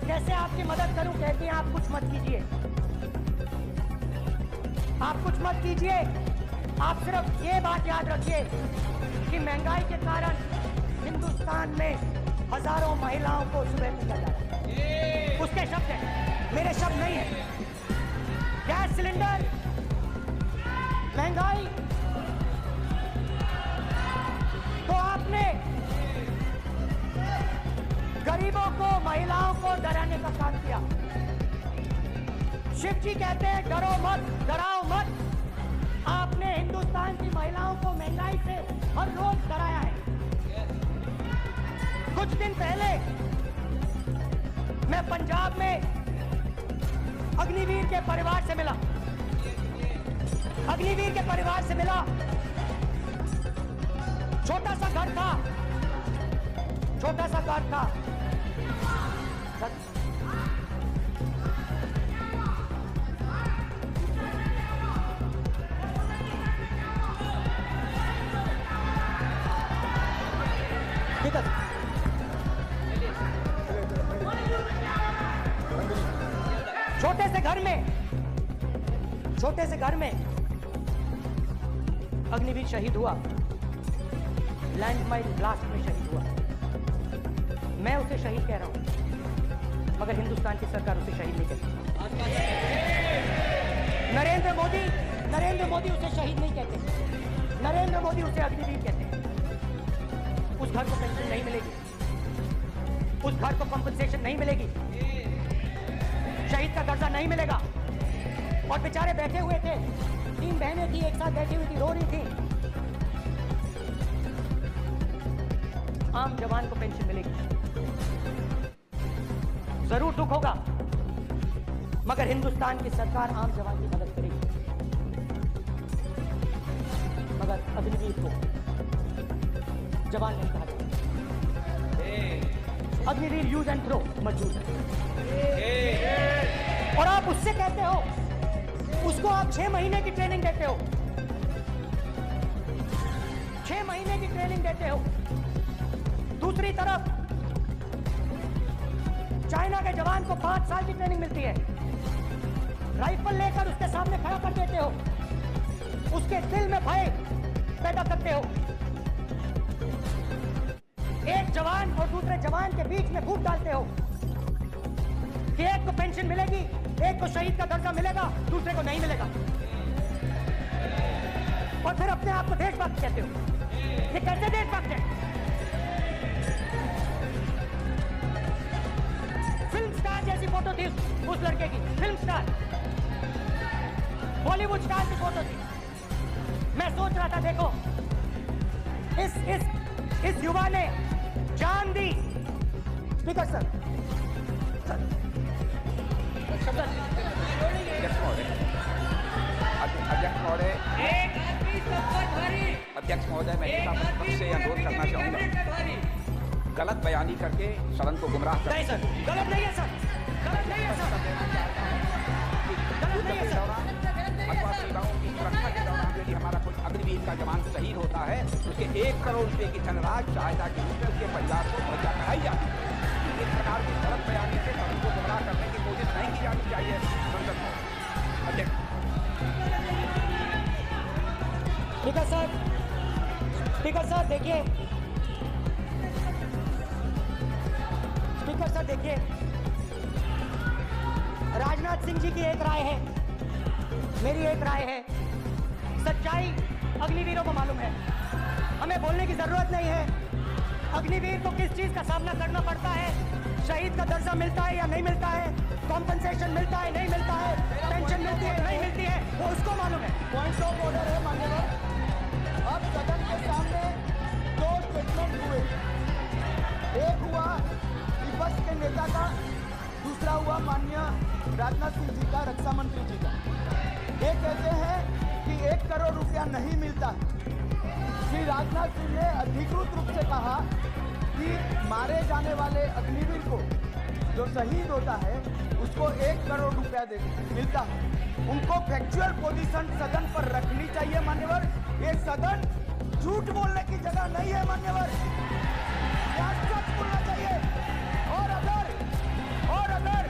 [SPEAKER 2] कैसे आपकी मदद करूं। कहती हैं आप कुछ मत कीजिए, आप कुछ मत कीजिए, आप सिर्फ ये बात याद रखिए कि महंगाई के कारण हिंदुस्तान में हजारों महिलाओं को सुबह पीटा जा रहा है। उसके शब्द हैं, मेरे शब्द नहीं है। गैस सिलेंडर, महंगाई, तो आपने गरीबों को, महिलाओं को डराने का काम किया। शिव जी कहते हैं डरो मत, डराओ मत। आपने हिंदुस्तान की महिलाओं को महंगाई से हर रोज डराया है। कुछ दिन पहले मैं पंजाब में अग्निवीर के परिवार से मिला, अग्निवीर के परिवार से मिला। छोटा सा घर था, छोटा सा घर था। ठीक है, छोटे से घर में, छोटे से घर में अग्निवीर शहीद हुआ, लैंडमाइन ब्लास्ट में शहीद हुआ। मैं उसे शहीद कह रहा हूं, मगर हिंदुस्तान की सरकार उसे शहीद नहीं कहती। नरेंद्र मोदी उसे शहीद नहीं कहते, नरेंद्र मोदी उसे अग्निवीर कहते हैं। उस घर को पेंशन नहीं मिलेगी, उस घर को कंपनसेशन नहीं मिलेगी, शहीद का दर्जा नहीं मिलेगा। और बेचारे बैठे हुए थे, 3 बहनें थी, एक साथ बैठी हुई थी, रो रही थी। आम जवान को पेंशन मिलेगी, जरूर दुख होगा, मगर हिंदुस्तान की सरकार आम जवान की मदद करेगी। मगर अग्निवीर को जवान नहीं कहा जाता, अग्निवीर यूज एंड थ्रो मौजूद है। और आप उससे कहते हो, उसको आप 6 महीने की ट्रेनिंग देते हो, 6 महीने की ट्रेनिंग देते हो। दूसरी तरफ चाइना के जवान को 5 साल की ट्रेनिंग मिलती है, राइफल लेकर उसके सामने खड़ा कर देते हो, उसके दिल में भय पैदा करते हो। एक जवान और दूसरे जवान के बीच में फूट डालते हो कि एक को पेंशन मिलेगी, एक को शहीद का दर्जा मिलेगा, दूसरे को नहीं मिलेगा। और फिर अपने आप को देशभक्त कहते हो। ये कैसे देशभक्त है? फिल्म स्टार जैसी फोटो थी उस लड़के की, फिल्म स्टार, बॉलीवुड स्टार की फोटो थी। मैं सोच रहा था, देखो इस युवा ने जान दी। स्पीकर सर,
[SPEAKER 6] अध्यक्ष महोदय, मैं नेता प्रतिपक्ष से अनुरोध करना चाहूंगा, गलत बयानी करके सदन को गुमराह कर।
[SPEAKER 2] नहीं सर, गलत नहीं है सर, गलत नहीं है सर, गलत नहीं है सर।
[SPEAKER 6] अथवा सेवाओं की सुरक्षा के दौरान यदि हमारा कुछ अग्निवीर का जवान शहीद होता है, उसके 1 करोड़ रुपए की धनराशि सहायता के रूप में उसके परिवार को मुहैया कराई जाती है। इस प्रकार की गलत बयानी से सदन को गुमराह करने की कोशिश नहीं की जानी चाहिए। संसद में अध्यक्ष।
[SPEAKER 2] स्पीकर सर, स्पीकर सर देखिए, स्पीकर सर देखिए, राजनाथ सिंह जी की एक राय है, मेरी एक राय है। सच्चाई अग्निवीरों को मालूम है, हमें बोलने की जरूरत नहीं है। अग्निवीर को किस चीज का सामना करना पड़ता है, शहीद का दर्जा मिलता है या नहीं मिलता है, कॉम्पनसेशन मिलता है नहीं मिलता है, पेंशन मिलती है नहीं मिलती है, वो उसको मालूम है।
[SPEAKER 7] पॉइंट ऑफ ऑर्डर है मान्यवर। अब सदन के सामने 2 स्टेटमेंट हुए, एक हुआ विपक्ष के नेता का, दूसरा हुआ माननीय राजनाथ सिंह जी का, रक्षा मंत्री जी का। ये कहते हैं कि 1 करोड़ रुपया नहीं मिलता। श्री राजनाथ सिंह ने अधिकृत रूप से कहा कि मारे जाने वाले अग्निवीर को जो शहीद होता है उसको 1 करोड़ रुपया मिलता है। उनको फैक्चुअल पोजीशन सदन पर रखनी चाहिए मान्यवर। ये सदन झूठ बोलने की जगह नहीं है मान्यवर, सच बोलना चाहिए। और अगर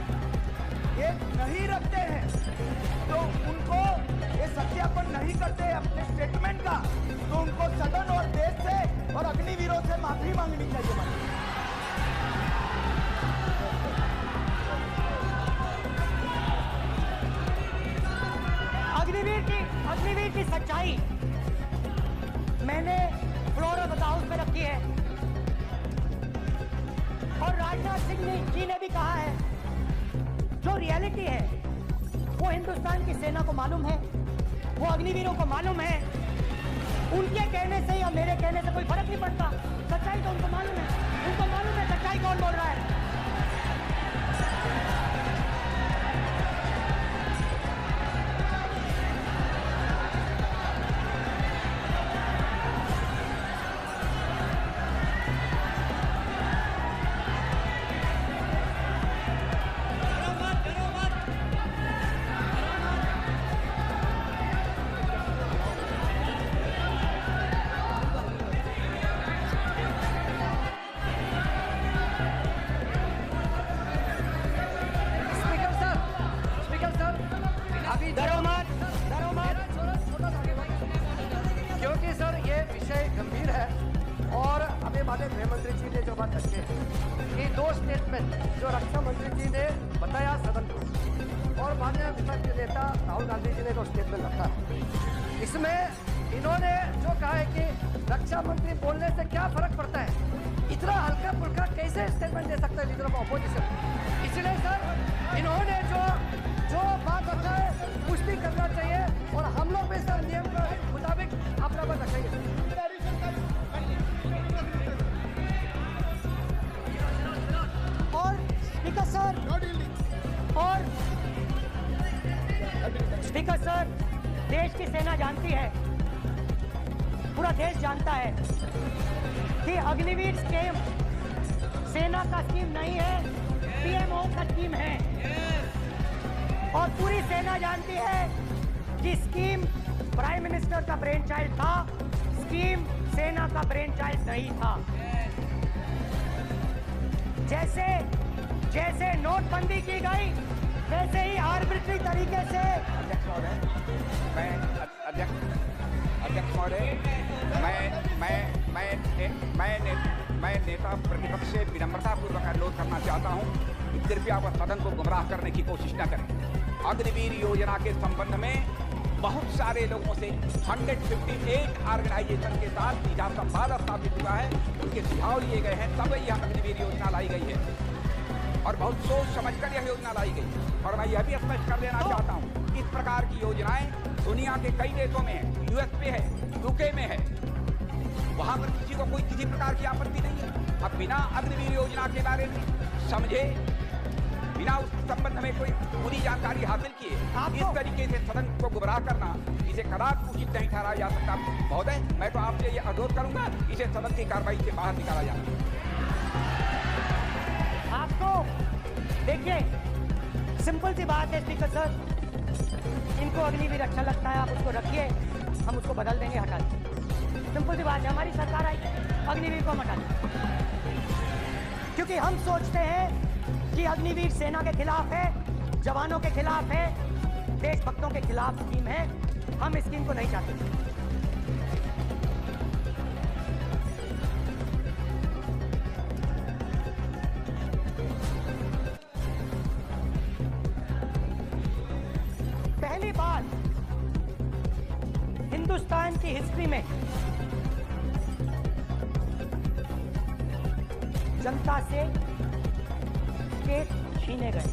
[SPEAKER 7] ये नहीं रखते हैं तो उनको ये सत्यापन नहीं करते अपने स्टेटमेंट का, तो उनको सदन और देश से और अग्निवीरों से माफी मांगनी चाहिए मान्यवर।
[SPEAKER 2] अग्निवीर की सच्चाई मैंने फ्लोर ऑफ द हाउस में रखी है, और राजनाथ सिंह जी ने भी कहा है, जो रियलिटी है वो हिंदुस्तान की सेना को मालूम है, वो अग्निवीरों को मालूम है। उनके कहने से या मेरे कहने से कोई फर्क नहीं पड़ता, सच्चाई तो उनको मालूम है, उनको मालूम है सच्चाई कौन बोल रहा है। डरो मत, डरो मत।
[SPEAKER 8] क्योंकि सर ये विषय गंभीर है और अभी माननीय गृह मंत्री जी ने जो बात रखी है कि 2 स्टेटमेंट जो रक्षा मंत्री जी ने बताया सदन को और माननीय विपक्ष नेता राहुल गांधी जी ने जो स्टेटमेंट रखा है, इसमें इन्होंने जो कहा है कि रक्षा मंत्री बोलने से क्या फर्क पड़ता है, इतना हल्का फुल्का कैसे स्टेटमेंट दे सकता है लीडर ऑफ अपोजिशन। इसलिए सर इन्होंने जो बात रखा है पुष्टि करना चाहिए और हम लोग भी सर नियम के मुताबिक अपना बात रखेंगे।
[SPEAKER 2] और स्पीकर सर, और स्पीकर सर, देश की सेना जानती है, पूरा देश जानता है कि अग्निवीर स्कीम सेना का स्कीम नहीं है, पीएमओ का स्कीम है। और पूरी सेना जानती है कि स्कीम प्राइम मिनिस्टर का ब्रेन चाइल्ड था, स्कीम सेना का ब्रेन चाइल्ड नहीं था। जैसे जैसे नोटबंदी की गई वैसे ही आर्बिट्री तरीके से
[SPEAKER 6] अध्यक्ष महोदय, मैं नेता प्रतिपक्ष से विनम्रता पूर्वक अनुरोध करना चाहता हूं कि कृपया वह सदन को गुमराह करने की कोशिश न करें। अग्निवीर योजना के संबंध में बहुत सारे लोगों से 158 ऑर्गेनाइजेशन के साथ सीधा संवाद स्थापित हुआ है, उनके सुझाव लिए गए हैं, तब यह अग्निवीर योजना लाई गई है और बहुत सोच समझकर यह योजना लाई गई। और मैं यह भी स्पष्ट कर देना चाहता हूं, इस प्रकार की योजनाएं दुनिया के कई देशों में है, यूएस में है, यूके में है, वहां पर किसी को कोई किसी प्रकार की आपत्ति नहीं है। अब बिना अग्निवीर योजना के बारे में समझे, बिना उस संबंध में कोई पूरी जानकारी हासिल किए इस तरीके से सदन को गुमराह करना, इसे कदापि उचित नहीं ठहराया जा सकता। महोदय, मैं तो आपसे ये अनुरोध करूंगा, इसे सदन की कार्रवाई से बाहर निकाला जाए।
[SPEAKER 2] आपको देखिए, सिंपल सी बात है स्पीकर सर, इनको अग्निवीर अच्छा लगता है, आप उसको रखिए, हम उसको बदल देंगे, हटा देंगे। सिंपल सी बात है, हमारी सरकार आई, अग्निवीर को हम हटा देंगे, क्योंकि हम सोचते हैं कि अग्निवीर सेना के खिलाफ है, जवानों के खिलाफ है, देशभक्तों के खिलाफ स्कीम है। हम इस स्कीम को नहीं चाहते। पहली बार हिंदुस्तान की हिस्ट्री में जनता से स्टेट छीने गए।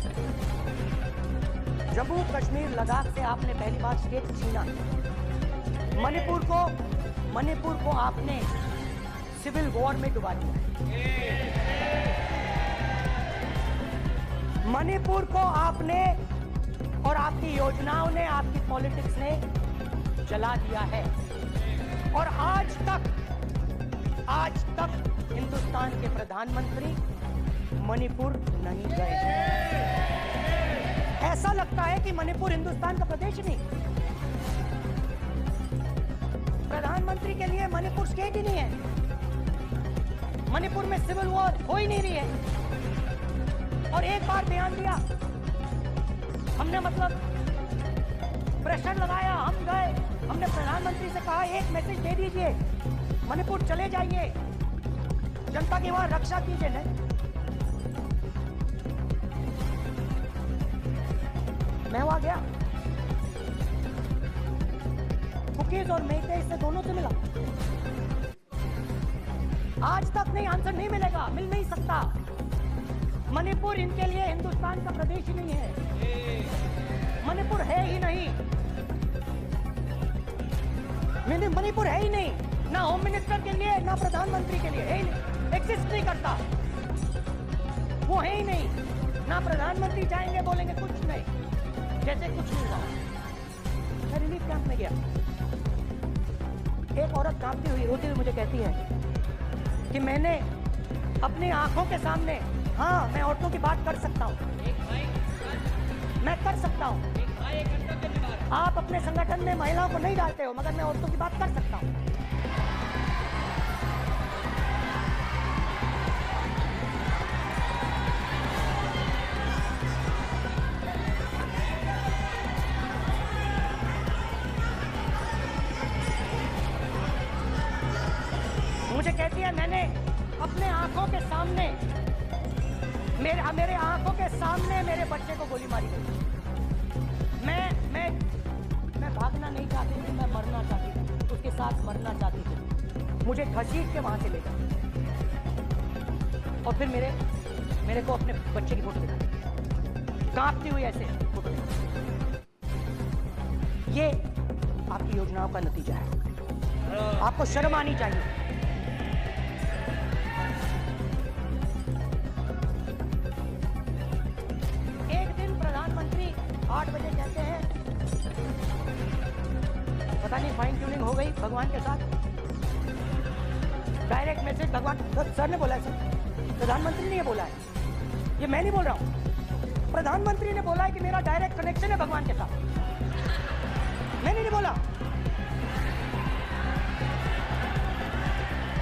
[SPEAKER 2] जम्मू कश्मीर लद्दाख से आपने पहली बार स्टेट छीना। मणिपुर को आपने सिविल वॉर में डुबा दिया। मणिपुर को आपने और आपकी योजनाओं ने, आपकी पॉलिटिक्स ने जला दिया है। और आज तक हिंदुस्तान के प्रधानमंत्री मणिपुर नहीं गए। ऐसा लगता है कि मणिपुर हिंदुस्तान का प्रदेश नहीं। प्रधानमंत्री के लिए मणिपुर स्टेट ही नहीं है। मणिपुर में सिविल वॉर हो ही नहीं रही है। और एक बार बयान दिया हमने, मतलब प्रेशर लगाया, हम गए, हमने प्रधानमंत्री से कहा एक मैसेज दे दीजिए, मणिपुर चले जाइए, जनता की वहां रक्षा कीजिए। नहीं, मैं वहां गया, कुकीज और मेइतेई से दोनों से मिला। आज तक नहीं, आंसर नहीं मिलेगा, मिल नहीं सकता। मणिपुर इनके लिए हिंदुस्तान का प्रदेश ही नहीं है। मणिपुर है ही नहीं। मणिपुर है ही नहीं, ना होम मिनिस्टर के लिए, ना प्रधानमंत्री के लिए, है ही नहीं, एग्जिस्ट नहीं करता। वो है ही नहीं। ना प्रधानमंत्री जाएंगे बोलेंगे कुछ नहीं, जैसे कुछ नहीं हुआ। मैं रिलीफ कैंप में गया, एक औरत कांपती हुई, रोती हुई मुझे कहती है कि मैंने अपनी आंखों के सामने, हाँ मैं औरतों की बात कर सकता हूँ, मैं कर सकता हूँ। आप अपने संगठन में महिलाओं को नहीं डालते हो, मगर मैं औरतों की बात कर सकता हूँ। सामने, मेरे आंखों के सामने मेरे बच्चे को गोली मारी गई। मैं भागना नहीं चाहती थी, मैं मरना चाहती थी, उसके साथ मरना चाहती थी। मुझे घसीट के वहां से ले गए और फिर मेरे को अपने बच्चे की फोटो दिखाई, कांपती हुई ऐसे फोटो दिखाई। ये आपकी योजनाओं का नतीजा है। आपको शर्म आनी चाहिए। एक दिन प्रधानमंत्री 8 बजे कहते हैं, पता नहीं फाइन ट्यूनिंग हो गई भगवान के साथ, डायरेक्ट मैसेज भगवान सर ने बोला है, सर प्रधानमंत्री ने ये बोला है, ये मैं नहीं बोल रहा हूं, प्रधानमंत्री ने बोला है कि मेरा डायरेक्ट कनेक्शन है भगवान के साथ। मैंने नहीं बोला,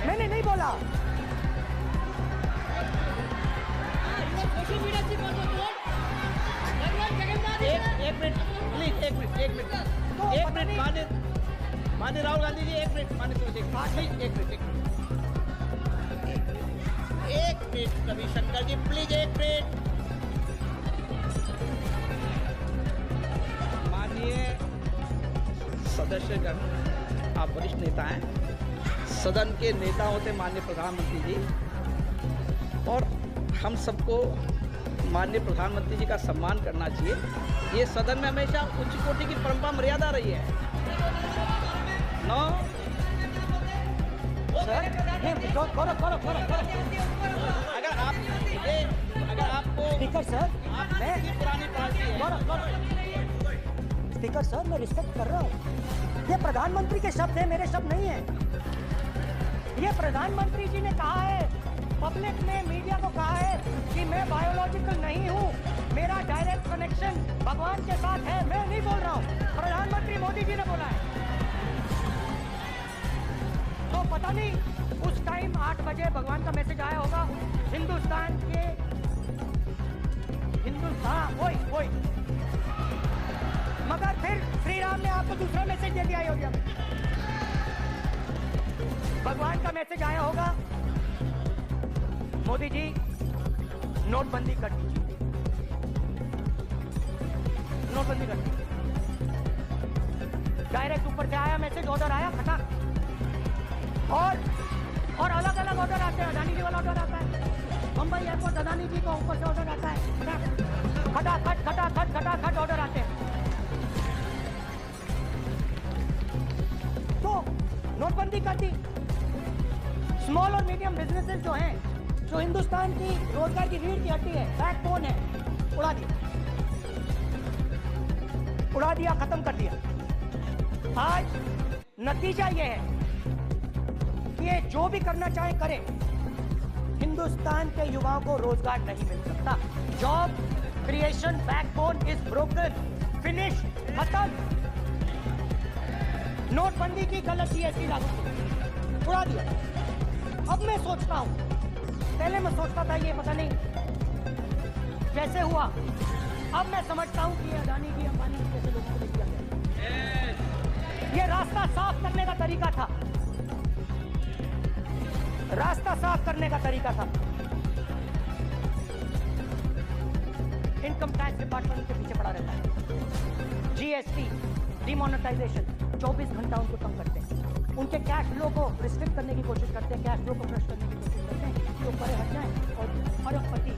[SPEAKER 2] मैंने नहीं बोला।
[SPEAKER 3] एक मिनट माननीय राहुल गांधी जी, एक मिनट रविशंकर जी प्लीज, एक मिनट। माननीय सदस्यगण, आप वरिष्ठ नेता हैं, सदन के नेता होते माननीय प्रधानमंत्री जी, और हम सबको माननीय प्रधानमंत्री जी का सम्मान करना चाहिए। ये सदन में हमेशा उच्च कोटि की परंपरा मर्यादा रही है। नो
[SPEAKER 2] सर,
[SPEAKER 3] अगर आपको
[SPEAKER 2] स्पीकर सर, मैं
[SPEAKER 3] पुरानी पार्टी है,
[SPEAKER 2] स्पीकर सर मैं रिस्पेक्ट कर रहा हूँ। ये प्रधानमंत्री के शब्द हैं, मेरे शब्द नहीं है। ये प्रधानमंत्री जी ने कहा है, पब्लिक ने, मीडिया को कहा है कि मैं बायोलॉजिकल नहीं हूँ, मेरा डायरेक्ट कनेक्शन भगवान के साथ है। मैं नहीं बोल रहा हूँ, प्रधानमंत्री मोदी जी ने बोला है। तो पता नहीं उस टाइम 8 बजे भगवान का मैसेज आया होगा हिंदुस्तान के, वही मगर फिर श्री राम ने आपको दूसरा मैसेज दे दिया होगा, भगवान का मैसेज आया होगा, मोदी जी नोटबंदी कर दीजिए, नोटबंदी कर दीजिए। डायरेक्ट ऊपर से आया मैसेज, ऑर्डर आया खटाक, और अलग अलग ऑर्डर आते हैं। अदानी जी वाला ऑर्डर आता है, मुंबई एयरपोर्ट अदानी जी को ऊपर से ऑर्डर आता है, खटाखट ऑर्डर आते हैं। तो नोटबंदी कर दी। स्मॉल और मीडियम बिजनेसेस जो हैं, जो हिंदुस्तान की रोजगार की रीढ़ की हड्डी है, बैकबोन है, उड़ा दिया, खत्म कर दिया। आज नतीजा यह है कि ये जो भी करना चाहे करे, हिंदुस्तान के युवाओं को रोजगार नहीं मिल सकता। Job creation backbone is broken, finish, खत्म। नोटबंदी की गलत जीएसटी लागू की, उड़ा दिया। अब मैं सोचता हूं, पहले मैं सोचता था ये पता नहीं कैसे हुआ, अब मैं समझता हूं कि अदानी जी, अंबानी जी जैसे लोगों को ले दिया गया। ये रास्ता साफ करने का तरीका था, रास्ता साफ करने का तरीका था। इनकम टैक्स डिपार्टमेंट के पीछे पड़ा रहता है। जीएसटी, डिमोनेटाइजेशन, 24 घंटा उनको तंग करते हैं, उनके कैश फ्लो को रिस्ट्रिक्ट करने की कोशिश करते हैं, कैश फ्लो को फ्लश करने की कोशिश करते हैं कि वो परे हट जाए और अरबपति।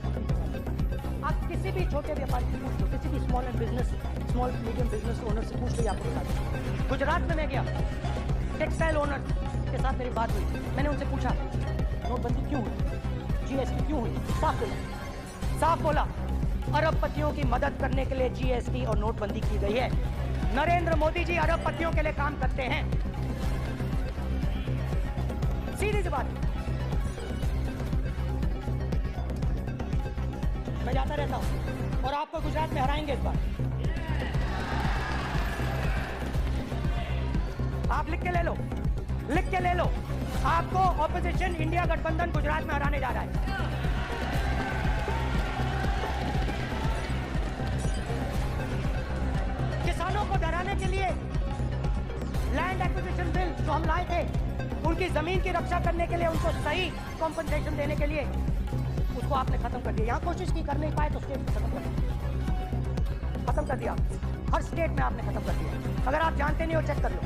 [SPEAKER 2] आप किसी भी छोटे व्यापारी से पूछ लो, किसी भी स्मॉल मीडियम बिजनेस ओनर से पूछ लो, आपको बता दें। गुजरात में मैं गया, टेक्सटाइल ओनर के साथ मेरी बात हुई, मैंने उनसे पूछा नोटबंदी क्यों हुई, जीएसटी क्यों हुई, साफ बोला अरबपतियों की मदद करने के लिए जीएसटी और नोटबंदी की गई है। नरेंद्र मोदी जी अरबपतियों के लिए काम करते हैं, सीधी सी बात। मैं जाता रहता हूं और आपको गुजरात में हराएंगे इस बार। आप लिख के ले लो, आपको ऑपोजिशन इंडिया गठबंधन गुजरात में हराने जा रहा है। किसानों को डराने के लिए लैंड एक्विजिशन बिल जो हम लाए थे, उनकी जमीन की रक्षा करने के लिए, उनको सही कॉम्पनसेशन देने के लिए उसको आपने खत्म कर दिया। यहाँ कोशिश की, कर नहीं पाए तो स्टेट में खत्म कर दिया। हर स्टेट में आपने खत्म कर दिया। अगर आप जानते नहीं हो चेक कर लो,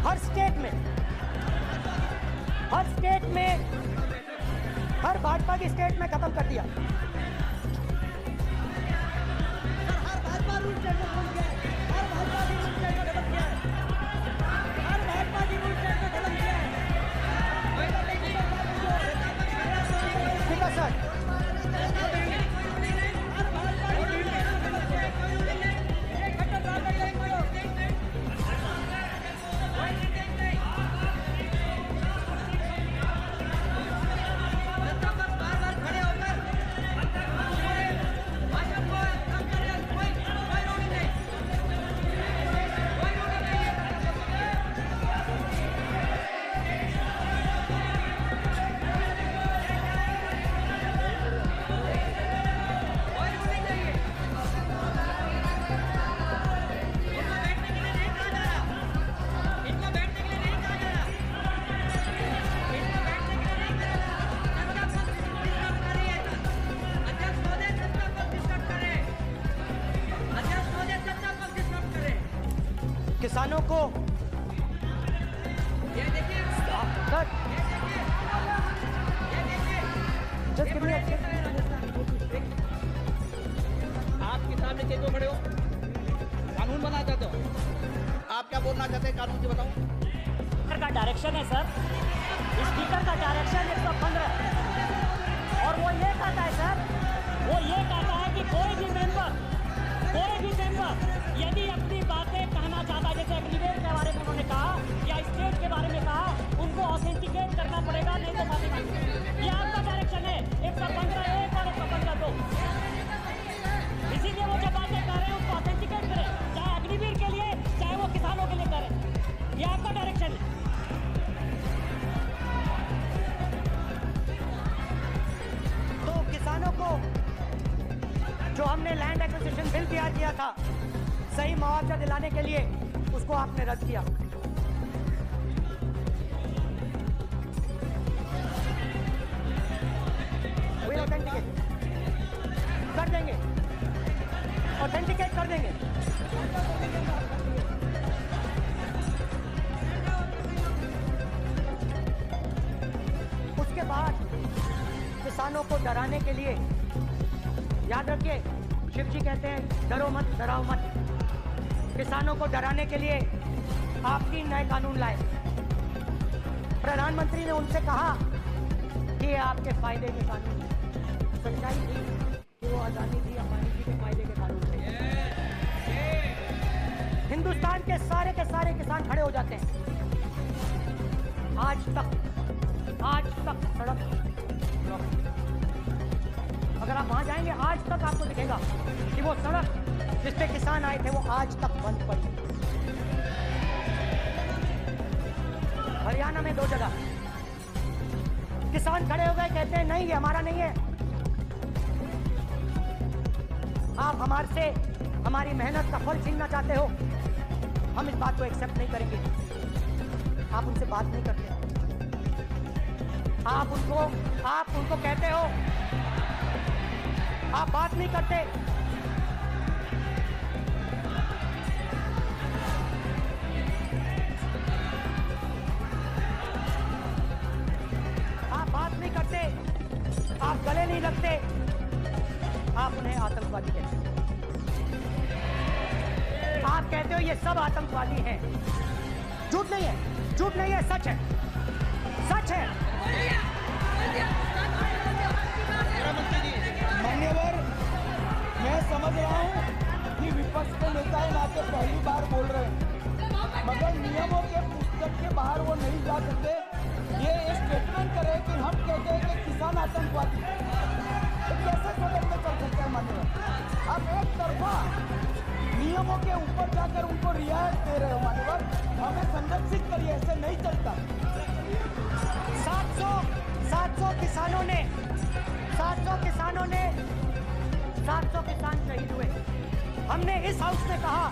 [SPEAKER 2] हर स्टेट में हर भाजपा की स्टेट में खत्म कर दिया। ठीक है सर, किसानों को सर जस्ट गिव मी
[SPEAKER 3] आप किताब लेके क्यों खड़े हो? कानून बनाना चाहते हो? आप क्या बोलना चाहते हैं कानून की बताओ?
[SPEAKER 2] स्पीकर का डायरेक्शन है सर, स्पीकर का डायरेक्शन 115 और वो ये कहता है सर, वो ये कहता है कि कोई भी मेंबर यदि अपनी बातें कहना चाहता है, जैसे एग्रीमेंट के बारे में उन्होंने कहा या स्टेट के बारे में कहा, उनको ऑथेंटिकेट करना पड़ेगा, नहीं तो माफी मांगेंगे। ये आपका डायरेक्शन है 115(1) और 115(2). इसीलिए वो जो बातें कर रहे हैं उसको ऑथेंटिकेट करें, चाहे अग्निवीर के लिए चाहे वो किसानों के लिए करें। ये आपका डायरेक्शन है। तो किसानों को जो हमने लैंड एक्विजिशन बिल तैयार किया था सही मुआवजा दिलाने के लिए, उसको आपने रद्द किया। कर देंगे, ऑथेंटिकेट कर देंगे। उसके बाद किसानों को डराने के लिए, याद रखिए शिव जी कहते हैं डरो मत डराओ मत, किसानों को डराने के लिए आप 3 नए कानून लाए। प्रधानमंत्री ने उनसे कहा कि ये आपके फायदे के कानून, सच्चाई थी कि वो आजादी थी अंबानी जी के फायदे के कानून थे। हिंदुस्तान के सारे किसान खड़े हो जाते हैं। आज तक सड़क ब्लॉक, अगर आप वहां जाएंगे आज तक आपको दिखेगा कि वो सड़क जिस पे किसान आए थे वो आज तक बंद पड़ी। हरियाणा में 2 जगह किसान खड़े हो गए, कहते हैं नहीं ये हमारा नहीं है, आप हमारे से हमारी मेहनत का फल छीनना चाहते हो, हम इस बात को एक्सेप्ट नहीं करेंगे। आप उनसे बात नहीं करते, आप उनको कहते हो, आप बात नहीं करते। आप बात नहीं करते, आप गले नहीं लगते, आप उन्हें आतंकवादी कहते हो। आप कहते हो ये सब आतंकवादी हैं। झूठ नहीं है, सच है, सच है।
[SPEAKER 7] मान्यवर, मैं समझ रहा हूँ कि विपक्ष के नेता इन नाते पहली बार बोल रहे हैं, मगर नियमों के पुस्तक के बाहर वो नहीं जा सकते। ये स्टेटमेंट करे कि हम कहते हैं कि किसान आतंकवादी, तो कैसे सदन में चल सकता है मान्यवर? आप एक तरफा नियमों के ऊपर जाकर उनको रियायत दे रहे हो मान्यवर, हमें संरक्षित करिए, ऐसे नहीं चलता। 700 किसानों ने 700 किसान शहीद हुए। हमने इस हाउस में कहा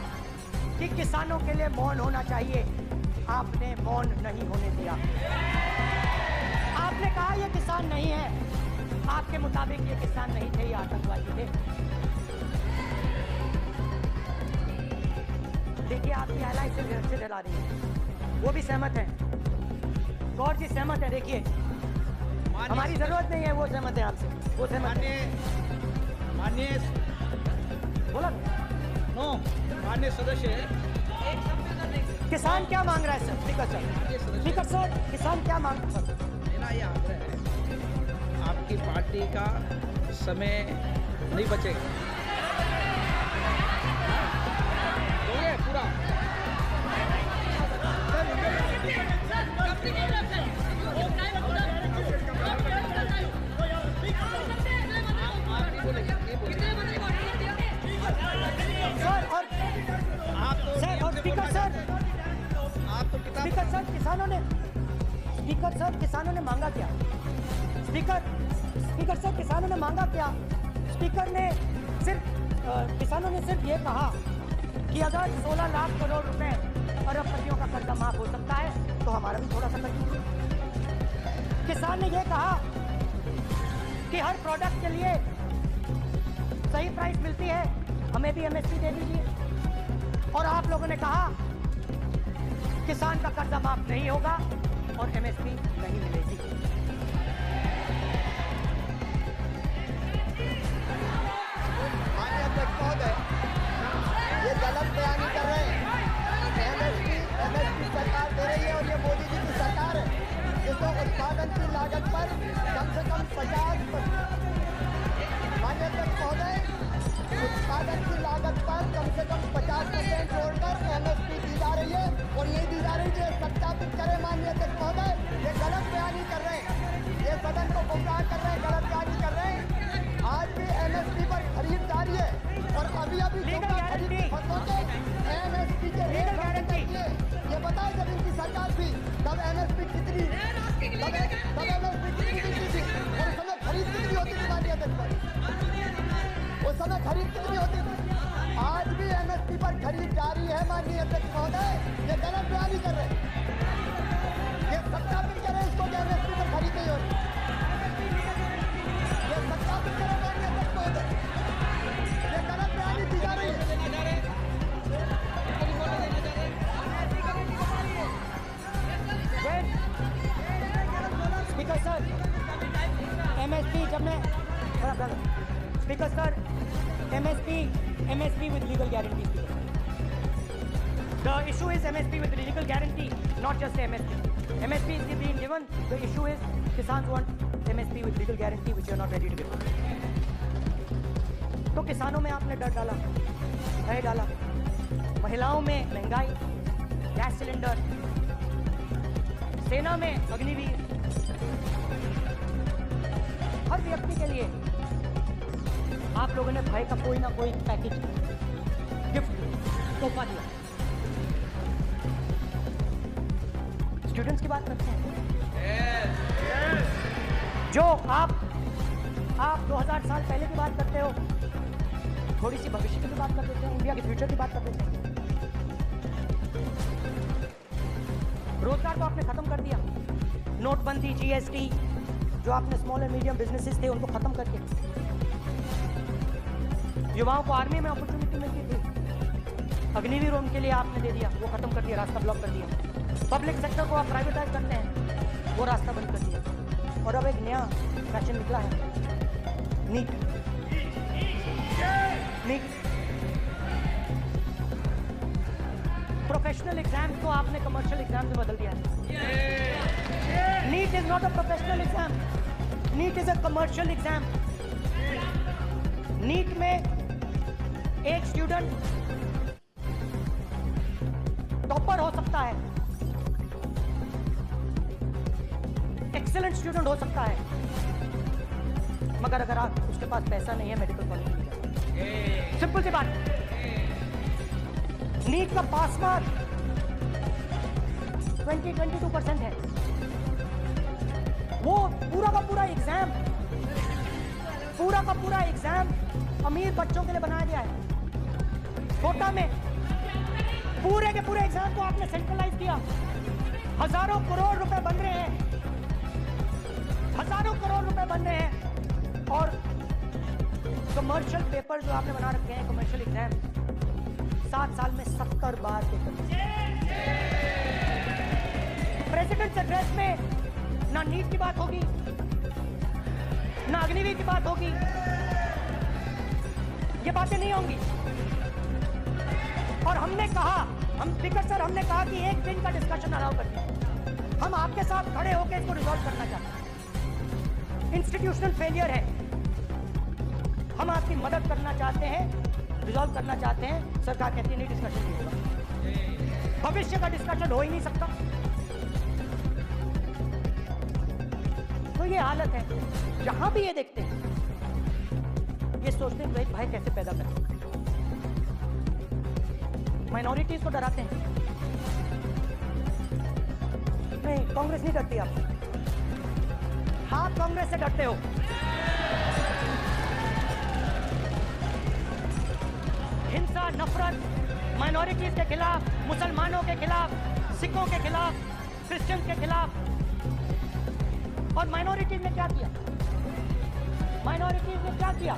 [SPEAKER 7] कि किसानों के लिए मौन होना चाहिए, आपने मौन नहीं होने दिया। आप
[SPEAKER 2] आपने कहा ये किसान नहीं है, आपके मुताबिक ये किसान नहीं थे, ये आतंकवादी थे। देखिए आपकी एलाई से डला रही है, वो भी सहमत है, गौर जी सहमत है। देखिए हमारी जरूरत नहीं है, वो सहमत है आपसे, वो सहमत है।
[SPEAKER 3] माननीय
[SPEAKER 2] बोला
[SPEAKER 3] नो माननीय सदस्य,
[SPEAKER 2] किसान क्या मांग रहा है सर? स्पीकर सर, किसान क्या मांग रहा है?
[SPEAKER 3] मेरा ये आग्रह है, आपकी पार्टी का समय नहीं बचेगा, हो गया पूरा।
[SPEAKER 2] सर और सर और स्पीकर सर, स्पीकर सर किसानों ने मांगा क्या? स्पीकर सर किसानों ने मांगा क्या? स्पीकर ने किसानों ने सिर्फ ये कहा कि अगर 16 लाख करोड़ रुपए अरबपतियों का कर्जा माफ हो सकता है तो हमारा भी थोड़ा सा कर दीजिए। किसान ने ये कहा कि हर प्रोडक्ट के लिए सही प्राइस मिलती है, हमें भी एमएसपी दे दीजिए। और आप लोगों ने कहा किसान का कर्जा माफ नहीं होगा और एमएसपी नहीं मिलेगी।
[SPEAKER 7] माननीय अध्यक्ष महोदय, ये गलत बयानी कर रहे हैं। एमएसपी सरकार दे रही है और ये मोदी जी की सरकार है, जिसको उत्पादन की लागत पर कम से कम 50%, माननीय अध्यक्ष महोदय, उत्पादन की लागत पर कम से कम 50% जोड़कर एमएसपी दी जा रही है और ये दी जा रही है। सत्यापित करें माननीय अध्यक्ष महोदय, ये गलत बयानी कर रहे हैं, ये सदन को गुमराह कर रहे हैं, गलत बयानी कर रहे हैं। आज भी एमएसपी पर खरीद जारी है और अभी खरीद फसलों के एमएसपी के रेट बढ़ाएंगे। ये बताए जब इनकी सरकार थी तब एमएसपी कितनी, तब एमएसपी कितनी मिलती थी और उस समय खरीद कितनी होती थी माननीय अध्यक्ष, उस समय खरीद कितनी होती थी? आज भी एमएसपी पर खरीद जारी है माननीय अध्यक्ष महोदय, ये गलत बयानी कर रहे हैं। ये सत्यापित करें इसको कि एमएसपी पर खरीद नहीं हो रही, ये सत्यापित करें माननीय अध्यक्ष महोदय, ये गलत बयानी दी जा रही है।
[SPEAKER 2] स्पीकर सर, एमएसपी जब मैं speaker sir, MSP with legal guarantee. The issue is MSP with legal guarantee, not just MSP. MSP is being given. The issue is Kisans want MSP with legal guarantee, which you are not ready to give. तो किसानों में आपने डर डाला, भय डाला, महिलाओं में महंगाई, गैस सिलेंडर, सेना में अग्निवीर, हर व्यक्ति के लिए आप लोगों ने भय का कोई ना कोई पैकेज, गिफ्ट, तोहफा दिया। स्टूडेंट्स की बात करते हैं, जो आप 2000 साल पहले की बात करते हो, थोड़ी सी भविष्य की भी बात कर देते हैं, इंडिया के फ्यूचर की बात कर देते हैं। रोजगार को आपने खत्म कर दिया, नोटबंदी, जीएसटी, जो आपने स्मॉल एंड मीडियम बिजनेसेस थे उनको खत्म करके युवाओं को आर्मी में अपॉर्चुनिटी मिलती थी, अग्निवीर उनके लिए आपने दे दिया, वो खत्म कर दिया, रास्ता ब्लॉक कर दिया। पब्लिक सेक्टर को आप प्राइवेटाइज करते हैं, वो रास्ता बंद कर दिया। और अब एक नया फैशन निकला है, नीट। प्रोफेशनल एग्जाम को आपने कमर्शियल एग्जाम में बदल दिया है। NEET is not a professional exam, NEET is a commercial exam. NEET में एक स्टूडेंट टॉपर हो सकता है, एक्सीलेंट स्टूडेंट हो सकता है, मगर अगर आप उसके पास पैसा नहीं है मेडिकल कॉलेज में जाए। सिंपल सी बात। नीट का पास मार्क 22% है। वो पूरा का पूरा एग्जाम अमीर बच्चों के लिए बनाया गया है। कोटा में पूरे के पूरे एग्जाम को आपने सेंट्रलाइज किया, हजारों करोड़ रुपए बन रहे हैं। हजारों करोड़ रुपए बन रहे हैं और कमर्शियल पेपर जो आपने बना रखे हैं, कमर्शियल एग्जाम 7 साल में 70 बार पेपर। प्रेसिडेंट्स एड्रेस में ना नीट की बात होगी, ना अग्निवीर की बात होगी, ये बातें नहीं होंगी। और हमने कहा, हम स्पीकर सर, हमने कहा कि एक दिन का डिस्कशन अलाउ कर दीजिए। हम आपके साथ खड़े होकर इसको रिजॉल्व करना चाहते हैं। इंस्टीट्यूशनल फेलियर है, हम आपकी मदद करना चाहते हैं, रिजॉल्व करना चाहते हैं। सरकार कहती है नहीं, डिस्कशन नहीं होगा, भविष्य का डिस्कशन हो ही नहीं सकता। तो ये हालत है। जहां भी ये देखते हैं, ये सोचते हैं भाई कैसे पैदा करें, माइनॉरिटीज को डराते हैं। नहीं, कांग्रेस नहीं डरती आपसे, आप कांग्रेस से डरते हो। हिंसा, नफरत माइनॉरिटीज के खिलाफ, मुसलमानों के खिलाफ, सिखों के खिलाफ, क्रिश्चियंस के खिलाफ। और माइनॉरिटीज ने क्या किया? माइनॉरिटीज ने क्या किया?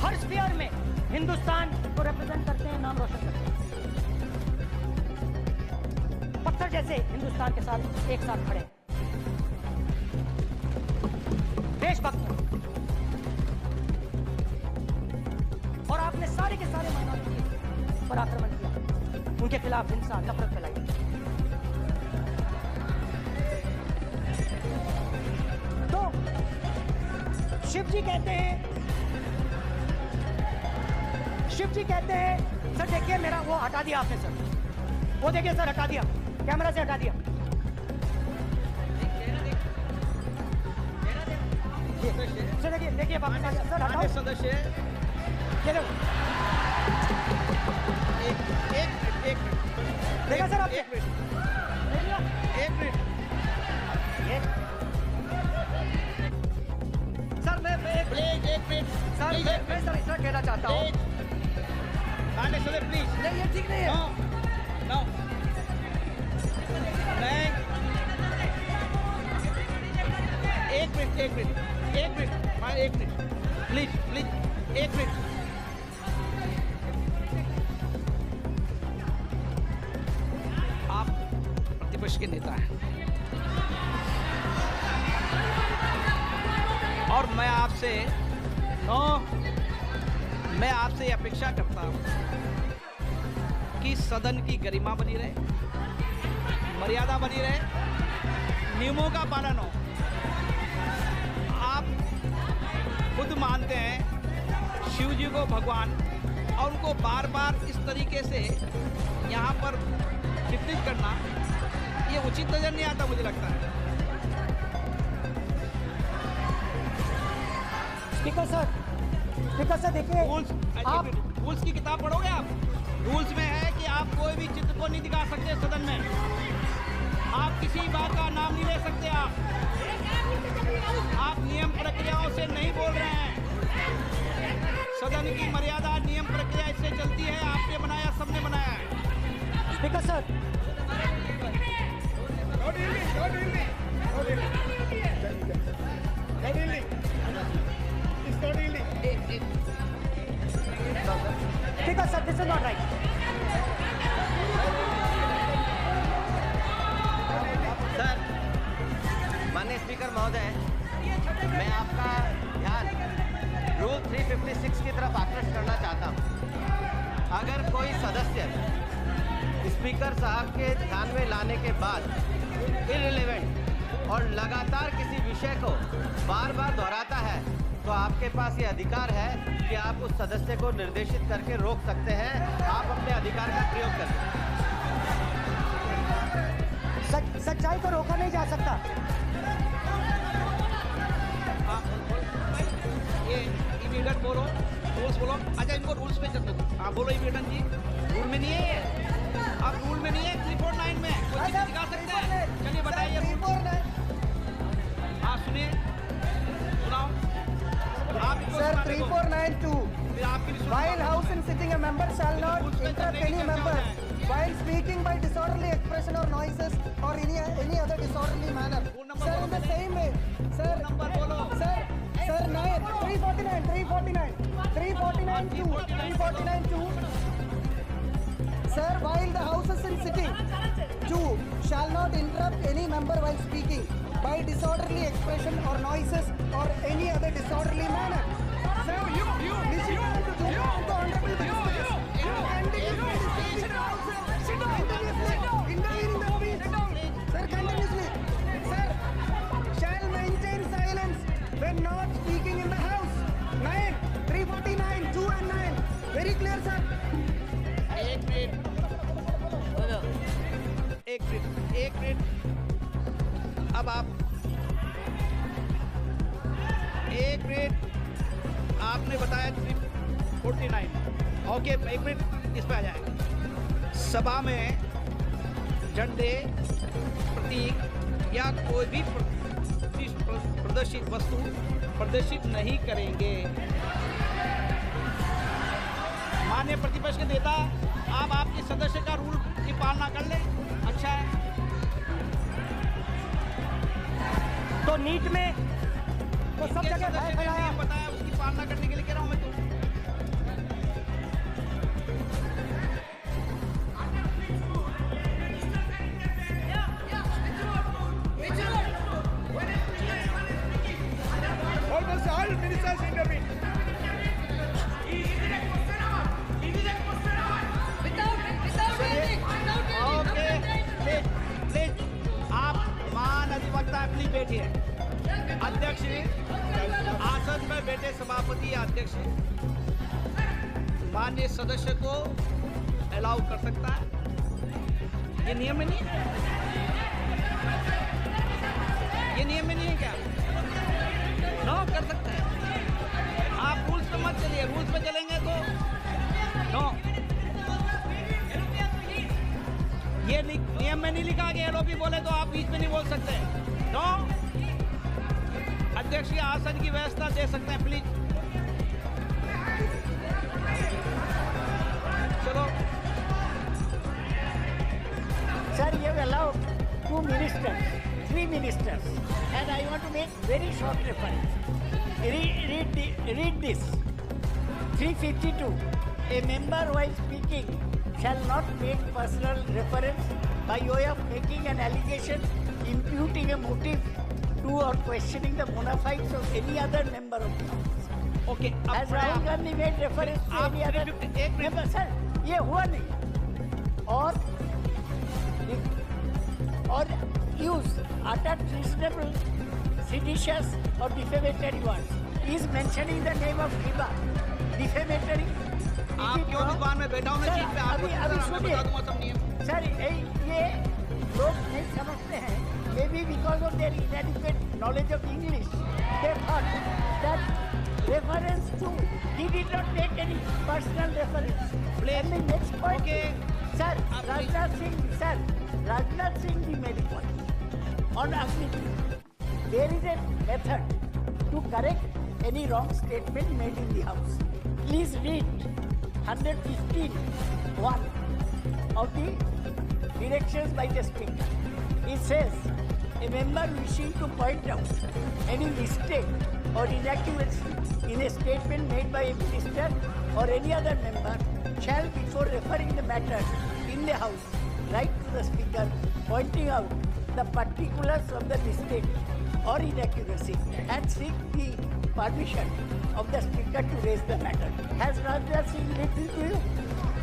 [SPEAKER 2] हर स्फीयर में हिंदुस्तान को रिप्रेजेंट करते हैं, नाम रोशन करते हैं। पत्थर जैसे हिंदुस्तान के साथ एक साथ खड़े, देशभक्त। और आपने सारे के सारे माइनॉरिटी पर आक्रमण किया, उनके खिलाफ हिंसा, नफरत फैलाई। तो शिव जी कहते हैं, सर देखिए मेरा वो हटा दिया आपने सर, वो देखिए सर हटा दिया, कैमरा से हटा दिया। सर देखिए वापस आ गया सर, हटाओ
[SPEAKER 3] सदस्य।
[SPEAKER 2] ये लो,
[SPEAKER 3] एक मिनट
[SPEAKER 2] देखा सर आपने?
[SPEAKER 3] एक मिनट
[SPEAKER 8] सर मैं
[SPEAKER 3] प्लीज एक मिनट
[SPEAKER 8] सर मैं सर इतना कहना चाहता हूँ।
[SPEAKER 3] प्लीज
[SPEAKER 8] नहीं, ये ठीक नहीं है।
[SPEAKER 3] नो नहीं, एक मिनट प्लीज एक मिनट। आप प्रतिपक्ष के नेता हैं और मैं आपसे अपेक्षा करता हूं कि सदन की गरिमा बनी रहे, मर्यादा बनी रहे, नियमों का पालन हो। आप खुद मानते हैं शिव जी को भगवान, और उनको बार बार इस तरीके से यहाँ पर चित्रित करना ये उचित नजर नहीं आता, मुझे लगता है।
[SPEAKER 2] स्पीकर सर देखिए, आप
[SPEAKER 3] रूल्स की किताब पढ़ोगे आप? रूल्स में है कि आप कोई भी चित्र को नहीं दिखा सकते सदन में, आप किसी बात का नाम नहीं ले सकते। आप नियम प्रक्रियाओं से नहीं बोल रहे हैं। सदन की मर्यादा, नियम प्रक्रिया इससे चलती है, आपने बनाया, सबने बनाया है।
[SPEAKER 2] Speaker sir, speaker sir, this is not right.
[SPEAKER 5] Sir, माननीय स्पीकर महोदय, मैं आपका ध्यान रूल 356 की तरफ आकृष्ट करना चाहता हूं। अगर कोई सदस्य स्पीकर साहब के ध्यान में लाने के बाद इररिलेवेंट और लगातार किसी विषय को बार बार दोहराता है, तो आपके पास ये अधिकार है कि आप उस सदस्य को निर्देशित करके रोक सकते हैं। आप अपने अधिकार का प्रयोग करें।
[SPEAKER 2] सच्चाई को रोका नहीं जा सकता।
[SPEAKER 3] ये इमीडिएट बोलो, रूल्स बोलो। अच्छा, इनको रूल्स में चल दो। हाँ बोलो इमीडिएट जी, रूल में नहीं है ये, अब रूल में नहीं है, 349 में कोई चीज दिखा सकते हैं। चलिए बताइए रूल। हाँ सुनिए, सुनाओ आप।
[SPEAKER 7] Sir, 3492.
[SPEAKER 3] फिर आपकी
[SPEAKER 7] While House and sitting, a member shall not interrupt any member while speaking by disorderly expression or noises or any other disorderly manner. Sir, in the same way, sir, sir, 9, 349 2. Sir, while the House is in sitting, 2 shall not interrupt any member while speaking by disorderly expression or noises or any other disorderly manner. Sir, continuously. Sir, shall maintain silence when not speaking in the House. 9, 349, 2 and 9. Very clear, sir.
[SPEAKER 3] एक minute अब आप एक minute आपने बताया 349 okay एक minute इस पे आ जाएगा सभा में झंडे प्रतीक या कोई भी प्रदर्शित वस्तु प्रदर्शित नहीं करेंगे माननीय प्रतिपक्ष के नेता आप आपके सदस्य का रूल की पालना कर लें अच्छा है
[SPEAKER 2] तो नीट में तो सब जगह
[SPEAKER 3] बताया उसकी पालना करने के लिए कह रहा हूं मैं तो
[SPEAKER 6] Almost all ministers intervene.
[SPEAKER 3] आप मान अधिवक्ता अपनी बैठिए अध्यक्ष आसन पर बैठे सभापति अध्यक्ष माननीय सदस्य को अलाउ कर सकता है ये नियम में नहीं है ये नियम में नहीं है क्या नो कर सकता है आप रूल्स पे मत चलिए रूल्स पे चलेंगे तो नो ये नियम में नहीं लिखा कि एलओपी बोले तो आप बीच में नहीं बोल सकते नो अध्यक्ष के आसन की व्यवस्था दे सकते हैं प्लीज चलो
[SPEAKER 9] Sir, you have allowed 2 ministers, 3 ministers, and I want to make very short reference. Read this. 352. A member while speaking shall not make personal reference by way of making an allegation, imputing a motive to or questioning the bona fides of any other member of the House.
[SPEAKER 3] Okay
[SPEAKER 9] As Rahul Gandhi made reference to any other member, sir, ये हुआ नहीं. Or use utter treasonable, seditious or defamatory words. Is mentioning the name of Hiba defamatory?
[SPEAKER 3] आप क्यों दुकान में बैठा हूँ मैं सीट पे
[SPEAKER 9] अभी
[SPEAKER 3] बता दूंगा सब नियम
[SPEAKER 9] सर ये लोग नहीं समझते हैं may be because of their inadequate knowledge of English they thought that reference to he did not make any personal reference. And the next point
[SPEAKER 3] Okay.
[SPEAKER 9] sir Rajnath Singh ji made a point on Agni. There is a method to correct any wrong statement made in the House. Please read 115(1) of the directions by the Speaker. It says, a member wishing to point out any mistake or inaccuracy in a statement made by a minister or any other member shall, before referring the matter in the House, write to the Speaker pointing out the particulars of the mistake or inaccuracy and seek the permission of the Speaker to raise the matter. Has Rajnath Singh written to you?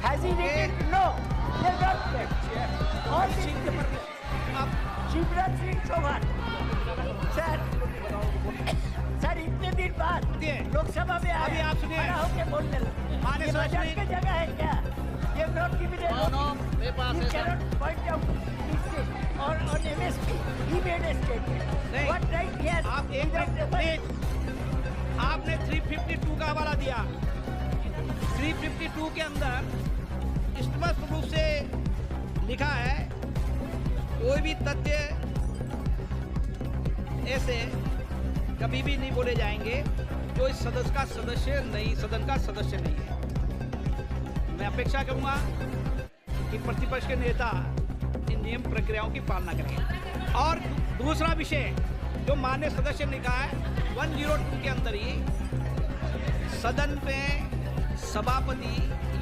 [SPEAKER 9] Has he written? No. He has not read. All these Shivraj Singh Chouhan sir इतने दिन बाद लोकसभा में
[SPEAKER 3] अभी आप सुनिए
[SPEAKER 9] खड़ा होकर बोलने लगे ये मजाक की जगह है क्या ये नॉट गिवन
[SPEAKER 3] मेरे पास है
[SPEAKER 9] cannot point out mistake or on MSP he made a statement what right he has
[SPEAKER 3] आप एक मिनट आपने 352 का हवाला दिया 352 के अंदर स्पष्ट रूप से लिखा है कोई भी तथ्य ऐसे कभी भी नहीं बोले जाएंगे जो इस सदन का सदस्य नहीं है मैं अपेक्षा करूंगा कि प्रतिपक्ष के नेता इन नियम प्रक्रियाओं की पालना करें। और दूसरा विषय जो माननीय सदस्य ने कहा है 102 के अंदर ही सदन में सभापति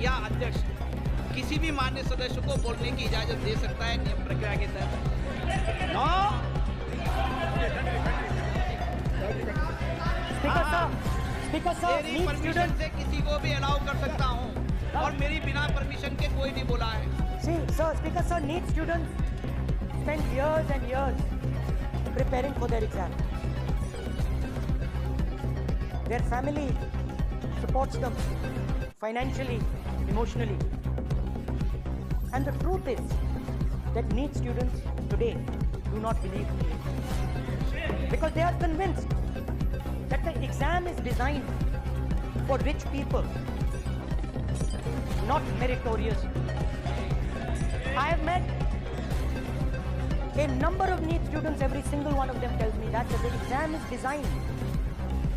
[SPEAKER 3] या अध्यक्ष किसी भी माननीय सदस्य को बोलने की इजाजत दे सकता है नियम प्रक्रिया के तहत।
[SPEAKER 2] स्पीकर साहब,
[SPEAKER 3] मेरी परमिशन से किसी को भी अलाउ कर सकता हूं और मेरी बिना परमिशन के कोई नहीं बोला है।
[SPEAKER 2] See, sir, Speaker sir, NEET students spend years and years preparing for their exam. Their family supports them financially, emotionally. And the truth is that NEET students today do not believe in it. Because they are convinced that the exam is designed for rich people, not meritorious. I have met a number of NEET students, every single one of them tells me that the exam is designed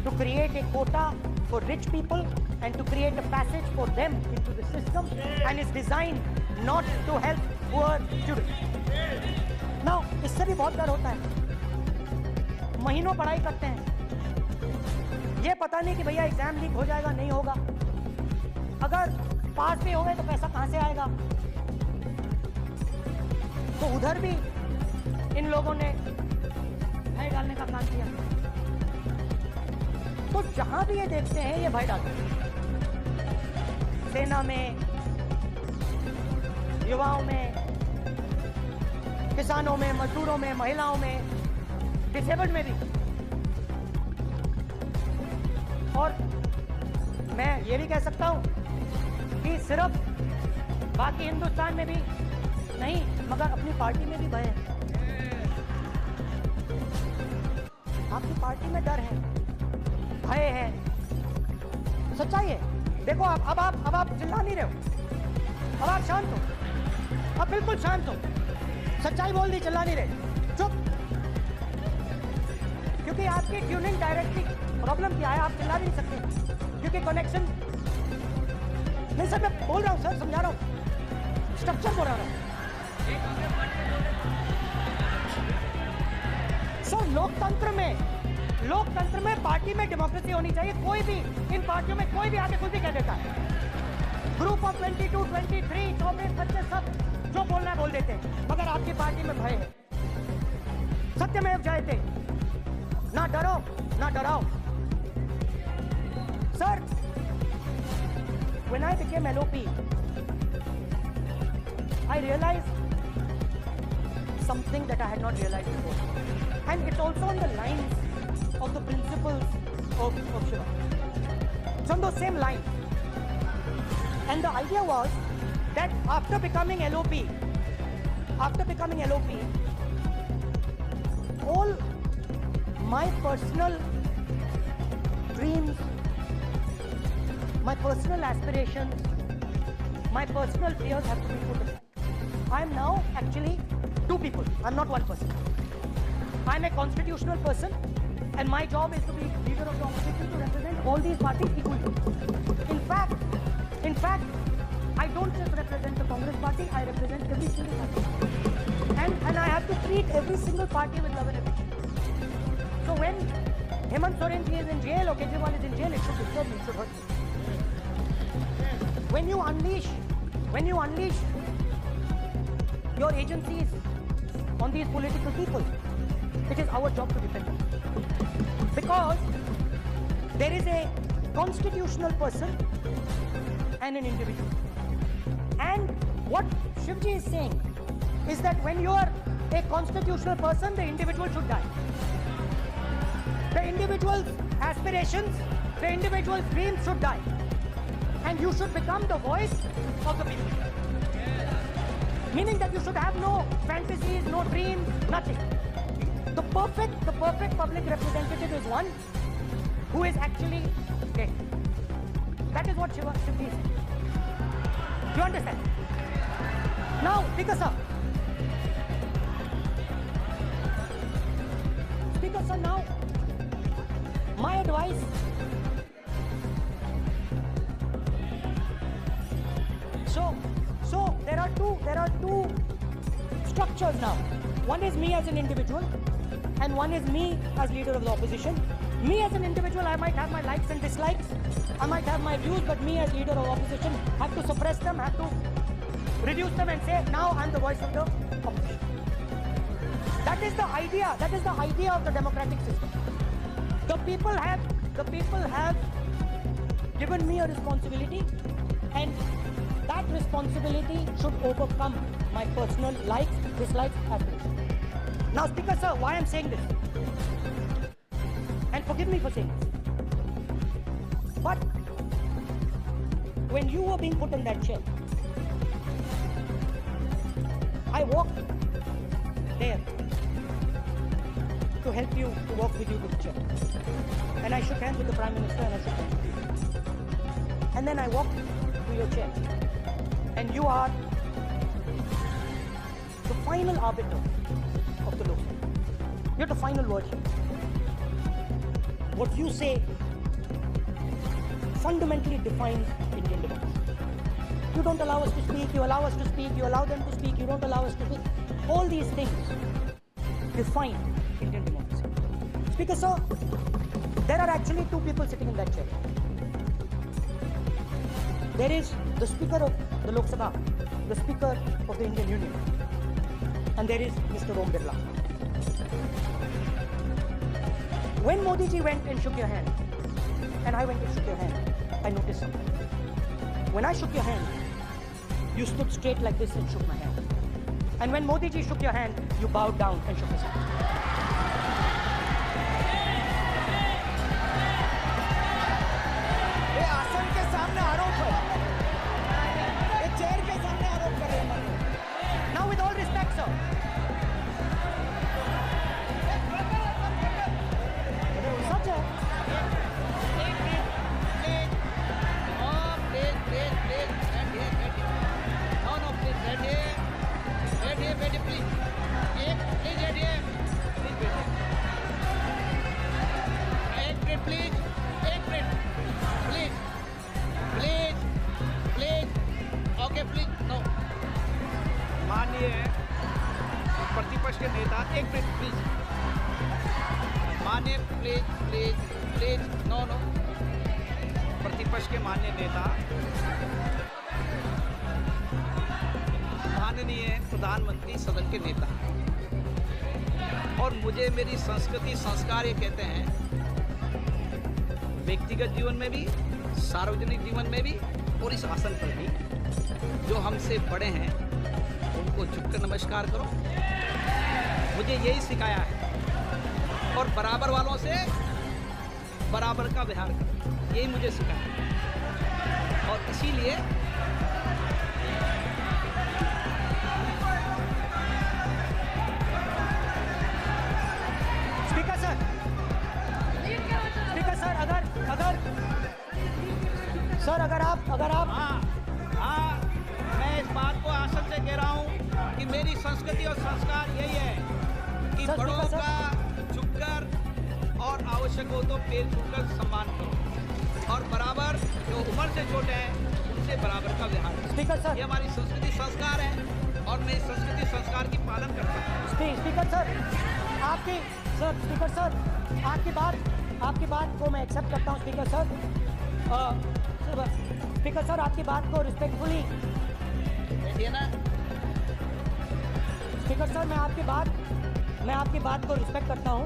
[SPEAKER 2] to create a quota for rich people and to create a passage for them into the system, and is designed not to help poor students. Now, इससे भी बहुत डर होता है। महीनों पढ़ाई करते हैं, ये पता नहीं कि भैया एग्जाम लीक हो जाएगा, नहीं होगा। अगर पास भी हो गए तो पैसा कहां से आएगा? तो उधर भी इन लोगों ने भय डालने का काम किया। तो जहां भी ये देखते हैं ये भय डालते हैं। सेना में, युवाओं में, किसानों में, मजदूरों में, महिलाओं में, डिसेबल्ड में भी। और मैं ये भी कह सकता हूं कि सिर्फ बाकी हिंदुस्तान में भी नहीं, मगर अपनी पार्टी में भी भय है। आपकी पार्टी में डर है, भय है, सच्चाई है। देखो अब आप चिल्ला नहीं रहे हो, अब आप शांत हो, अब बिल्कुल शांत हो। सच्चाई बोल दी, चिल्ला नहीं रहे, चुप। क्योंकि आपकी ट्यूनिंग डायरेक्टली प्रॉब्लम क्या है, आप चिल्ला नहीं सकते क्योंकि कनेक्शन नहीं। सर मैं बोल रहा हूँ, सर समझा रहा हूँ, स्ट्रक्चर बोल रहा हूँ। सर लोकतंत्र में पार्टी में डेमोक्रेसी होनी चाहिए। कोई भी इन पार्टियों में कोई भी आके कुछ भी कह देता है। ग्रुप ऑफ 22, 23, 24, 25 सब जो बोलना है बोल देते हैं, मगर आपकी पार्टी में भय है। सत्यमेव जयते, ना डरो ना डराओ। Sir, when I became LOP, I realized something that I had not realized before, and it's also on the lines of the principles of Shiva. It's on those same lines. And the idea was that after becoming LOP, all my personal dreams, my personal aspirations, my personal fears have to be put aside. I am now actually two people. I'm not one person. I'm a constitutional person, and my job is to be leader of the opposition, to represent all these parties equally. In fact, I don't just represent the Congress party, I represent every single party. And I have to treat every single party with love and affection. So when Hemant Soren ji is in jail or Kejriwal is in jail, it should disturb me, it should hurt me. When you unleash your agencies on these political people, it is our job to defend them. Because there is a constitutional person and an individual. And what Shivji is saying is that when you are a constitutional person, the individual should die. The individual's aspirations, the individual's dreams should die. And you should become the voice of the people. Meaning that you should have no fantasies, no dreams, nothing. The perfect public representative is one who is actually dead. That is what Shivji is saying. Do you understand? Now, Speaker sir. Speaker sir, now, my advice. So there there are two structures now. One is me as an individual, and one is me as leader of the opposition. Me as an individual, I might have my likes and dislikes, I might have my views, but me as leader of opposition have to suppress them, have to reduce them and say, now I'm the voice of the opposition. That is the idea. That is the idea of the democratic system. The people have given me a responsibility, and that responsibility should overcome my personal likes, dislikes, aspirations. Now, Speaker Sir, why I'm saying this? And forgive me for saying this. But when you were being put in that chair, I walked there to help you, to walk with you to the chair. And I shook hands with the Prime Minister and I shook hands with you. And then I walked to your chair. And you are the final arbiter of the Lok Sabha. You're the final word here. What you say fundamentally defines Indian democracy. You don't allow us to speak, you allow us to speak, you allow them to speak, you don't allow us to speak. All these things define Indian democracy. Speaker Sir, there are actually two people sitting in that chair. There is the Speaker of the Lok Sabha, the Speaker of the Indian Union, and there is Mr. Om Birla. When Modi ji went and shook your hand, and I went and shook your hand, I noticed something. When I shook your hand, you stood straight like this and shook my hand. And when Modi ji shook your hand, you bowed down and shook his hand.
[SPEAKER 7] ये आसन के सामने आरोप है, ये chair के सामने आरोप कर रहे हैं।
[SPEAKER 2] Now with all respect, sir. Such a...
[SPEAKER 3] माननीय प्रतिपक्ष के नेता, एक मिनट प्लीज। माननीय प्लीज नो प्रतिपक्ष के माननीय नेता, माननीय प्रधानमंत्री, सदन के नेता, और मुझे मेरी संस्कृति संस्कार ये कहते हैं, व्यक्तिगत जीवन में भी, सार्वजनिक जीवन में भी, और इस आसन पर भी, जो हमसे बड़े हैं उनको झुककर नमस्कार करो। मुझे यही सिखाया है, और बराबर वालों से बराबर का व्यवहार करो, यही मुझे सिखाया है। और इसीलिए
[SPEAKER 2] अगर आप
[SPEAKER 3] हाँ, मैं इस बात को आसन से कह रहा हूँ कि मेरी संस्कृति और संस्कार यही है कि बड़ों का झुककर और आवश्यक हो तो पैर छूकर सम्मान करो, और बराबर जो उम्र से छोटे हैं उनसे बराबर का व्यवहार करो।
[SPEAKER 2] स्पीकर सर,
[SPEAKER 3] ये हमारी संस्कृति संस्कार है और मैं इस संस्कृति संस्कार की पालन करता हूँ।
[SPEAKER 2] स्पीकर सर, आपकी बात को मैं एक्सेप्ट करता हूँ। स्पीकर सर, आपकी बात को रिस्पेक्टफुली,
[SPEAKER 3] देखिए ना
[SPEAKER 2] स्पीकर सर, मैं आपकी बात को रिस्पेक्ट करता हूँ,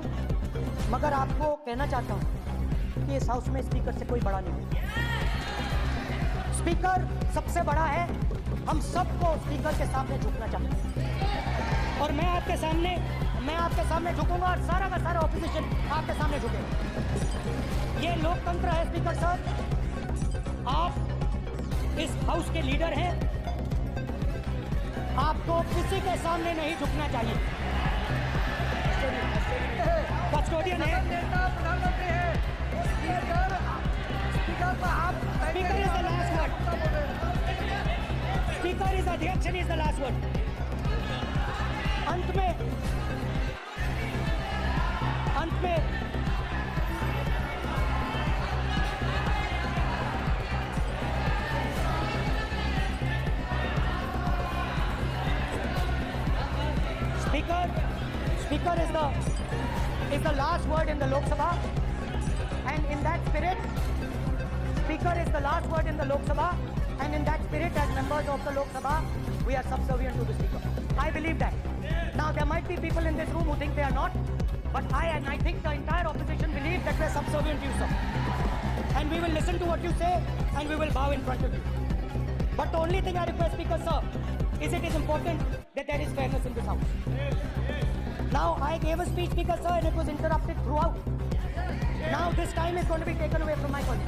[SPEAKER 2] मगर आपको कहना चाहता हूँ कि इस हाउस में स्पीकर से कोई बड़ा नहीं है। स्पीकर सबसे बड़ा है, हम सबको स्पीकर के सामने झुकना चाहते हैं, और मैं आपके सामने झुकूंगा और सारा का सारा ऑपोजिशन आपके सामने झुकेगा। ये लोकतंत्र है स्पीकर सर, आप इस हाउस के लीडर हैं, आपको किसी के सामने नहीं झुकना चाहिए। कस्टोडियन है,
[SPEAKER 8] प्रधानमंत्री है,
[SPEAKER 2] speaker is the last word, speaker is अध्यक्ष इज द लास्ट वर्ड। अंत में Speaker is the last word in the Lok Sabha, and in that spirit, Speaker is the last word in the Lok Sabha, and in that spirit, as members of the Lok Sabha, we are subservient to the Speaker. I believe that. Now, there might be people in this room who think they are not, but I think the entire opposition believes that we are subservient to you, sir. And we will listen to what you say, and we will bow in front of you. But the only thing I request, Speaker, sir, is it is important that there is fairness in this House. Now, I gave a speech, Speaker, sir, and it was interrupted throughout. Now, this time is going to be taken away from my colleague.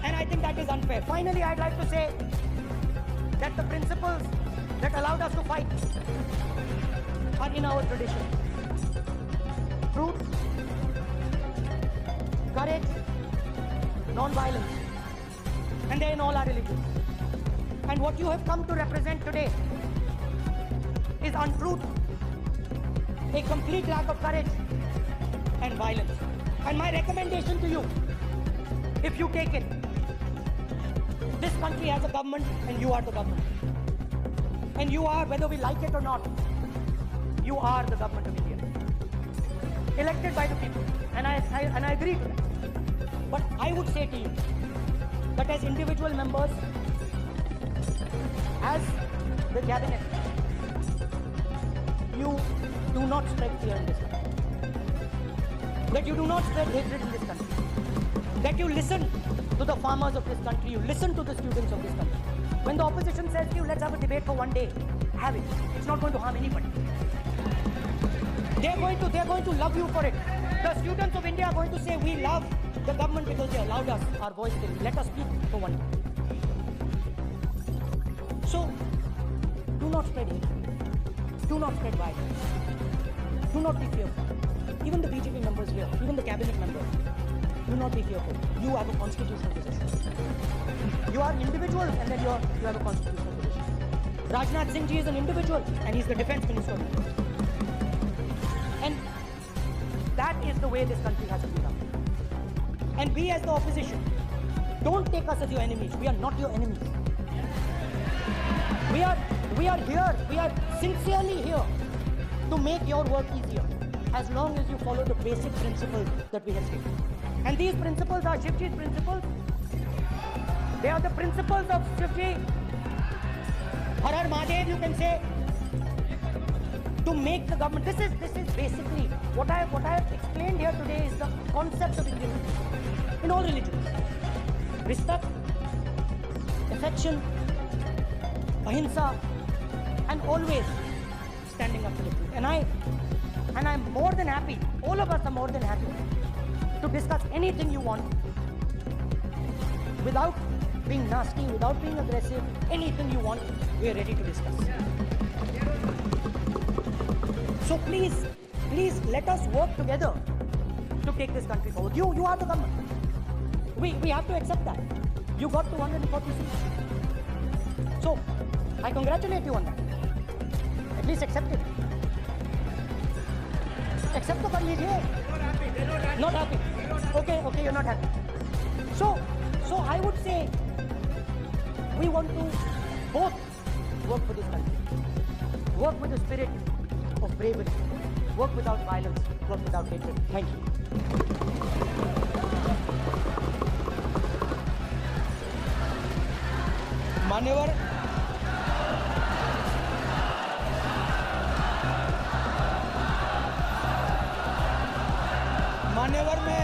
[SPEAKER 2] And I think that is unfair. Finally, I'd like to say that the principles that allowed us to fight are in our tradition. Truth, courage, non-violence. And they're in all our religions. And what you have come to represent today is untruth, a complete lack of courage and violence. And my recommendation to you, if you take it, this country has a government and you are the government. And you are, whether we like it or not, you are the government of India. Elected by the people. And I agree to that. But I would say to you that as individual members, as the cabinet, you do not spread fear in this country. That you do not spread hatred in this country. That you listen to the farmers of this country, you listen to the students of this country. When the opposition says to you, let's have a debate for one day, have it. It's not going to harm anybody. They're going to love you for it. The students of India are going to say, we love the government because they allowed us our voice to let us speak for one day. So, do not spread hate. Do not spread violence. Do not be fearful. Even the BJP members here, even the cabinet members, do not be fearful. You have a constitutional position. You are individuals and then you have a constitutional position. Rajnath Singh ji is an individual and he's the defense minister. And that is the way this country has to be run. And we as the opposition, don't take us as your enemies. We are not your enemies. We are here, we are sincerely here to make your work easier as long as you follow the basic principles that we have stated. And these principles are Shivji's principles. They are the principles of Shivji. Har Har Mahadev, you can say, to make the government. This is basically what I have explained here today is the concept of Indian religion in all religions. Respect, affection, ahimsa, and always standing up for the truth. And I'm more than happy, all of us are more than happy to discuss anything you want without being nasty, without being aggressive, anything you want, we are ready to discuss. So please let us work together to take this country forward. You are the government. We have to accept that. You got 240 seats. So I congratulate you on that. At least accept it. Accept to kar lijiye. Not happy. Okay, you're not happy. So I would say we want to both work for this country. Work with the spirit of bravery. Work without violence. Work without hatred. Thank you.
[SPEAKER 3] मान्यवर में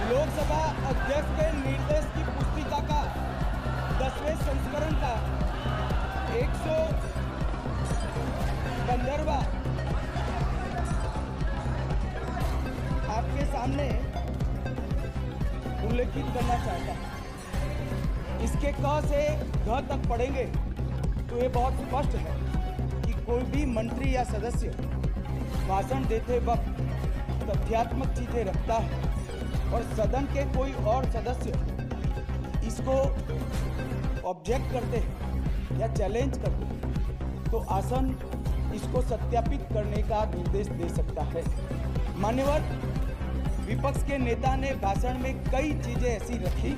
[SPEAKER 3] लोकसभा अध्यक्ष के निर्देश की पुस्तिका का 10वें संस्करण का 115वां आपके सामने उल्लेखित करना चाहता हूं। इसके क से घ तक पढ़ेंगे तो ये बहुत स्पष्ट है कि कोई भी मंत्री या सदस्य भाषण देते वक्त तथ्यात्मक चीजें रखता है और सदन के कोई और सदस्य इसको ऑब्जेक्ट करते हैं या चैलेंज करते हैं तो आसन इसको सत्यापित करने का निर्देश दे सकता है। मान्यवर, विपक्ष के नेता ने भाषण में कई चीजें ऐसी रखी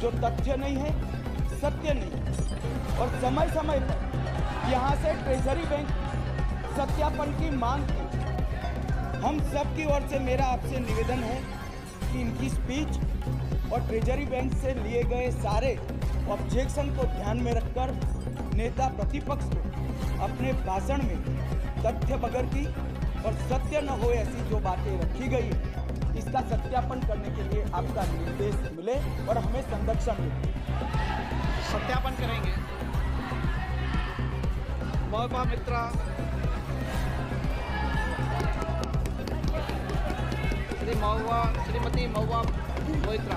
[SPEAKER 3] जो तथ्य नहीं है, सत्य नहीं है और समय समय पर यहाँ से ट्रेजरी बैंक
[SPEAKER 7] सत्यापन की मांग की। हम सब की ओर से मेरा आपसे निवेदन है कि इनकी स्पीच और ट्रेजरी बैंक से लिए गए सारे ऑब्जेक्शन को ध्यान में रखकर नेता प्रतिपक्ष को अपने भाषण में तथ्य बगैर की और सत्य न हो ऐसी जो बातें रखी गई है इसका सत्यापन करने के लिए आपका निर्देश मिले और हमें संरक्षण मिले।
[SPEAKER 3] सत्यापन करेंगे। महुआ मित्रा श्रीमती महुआ मोइत्रा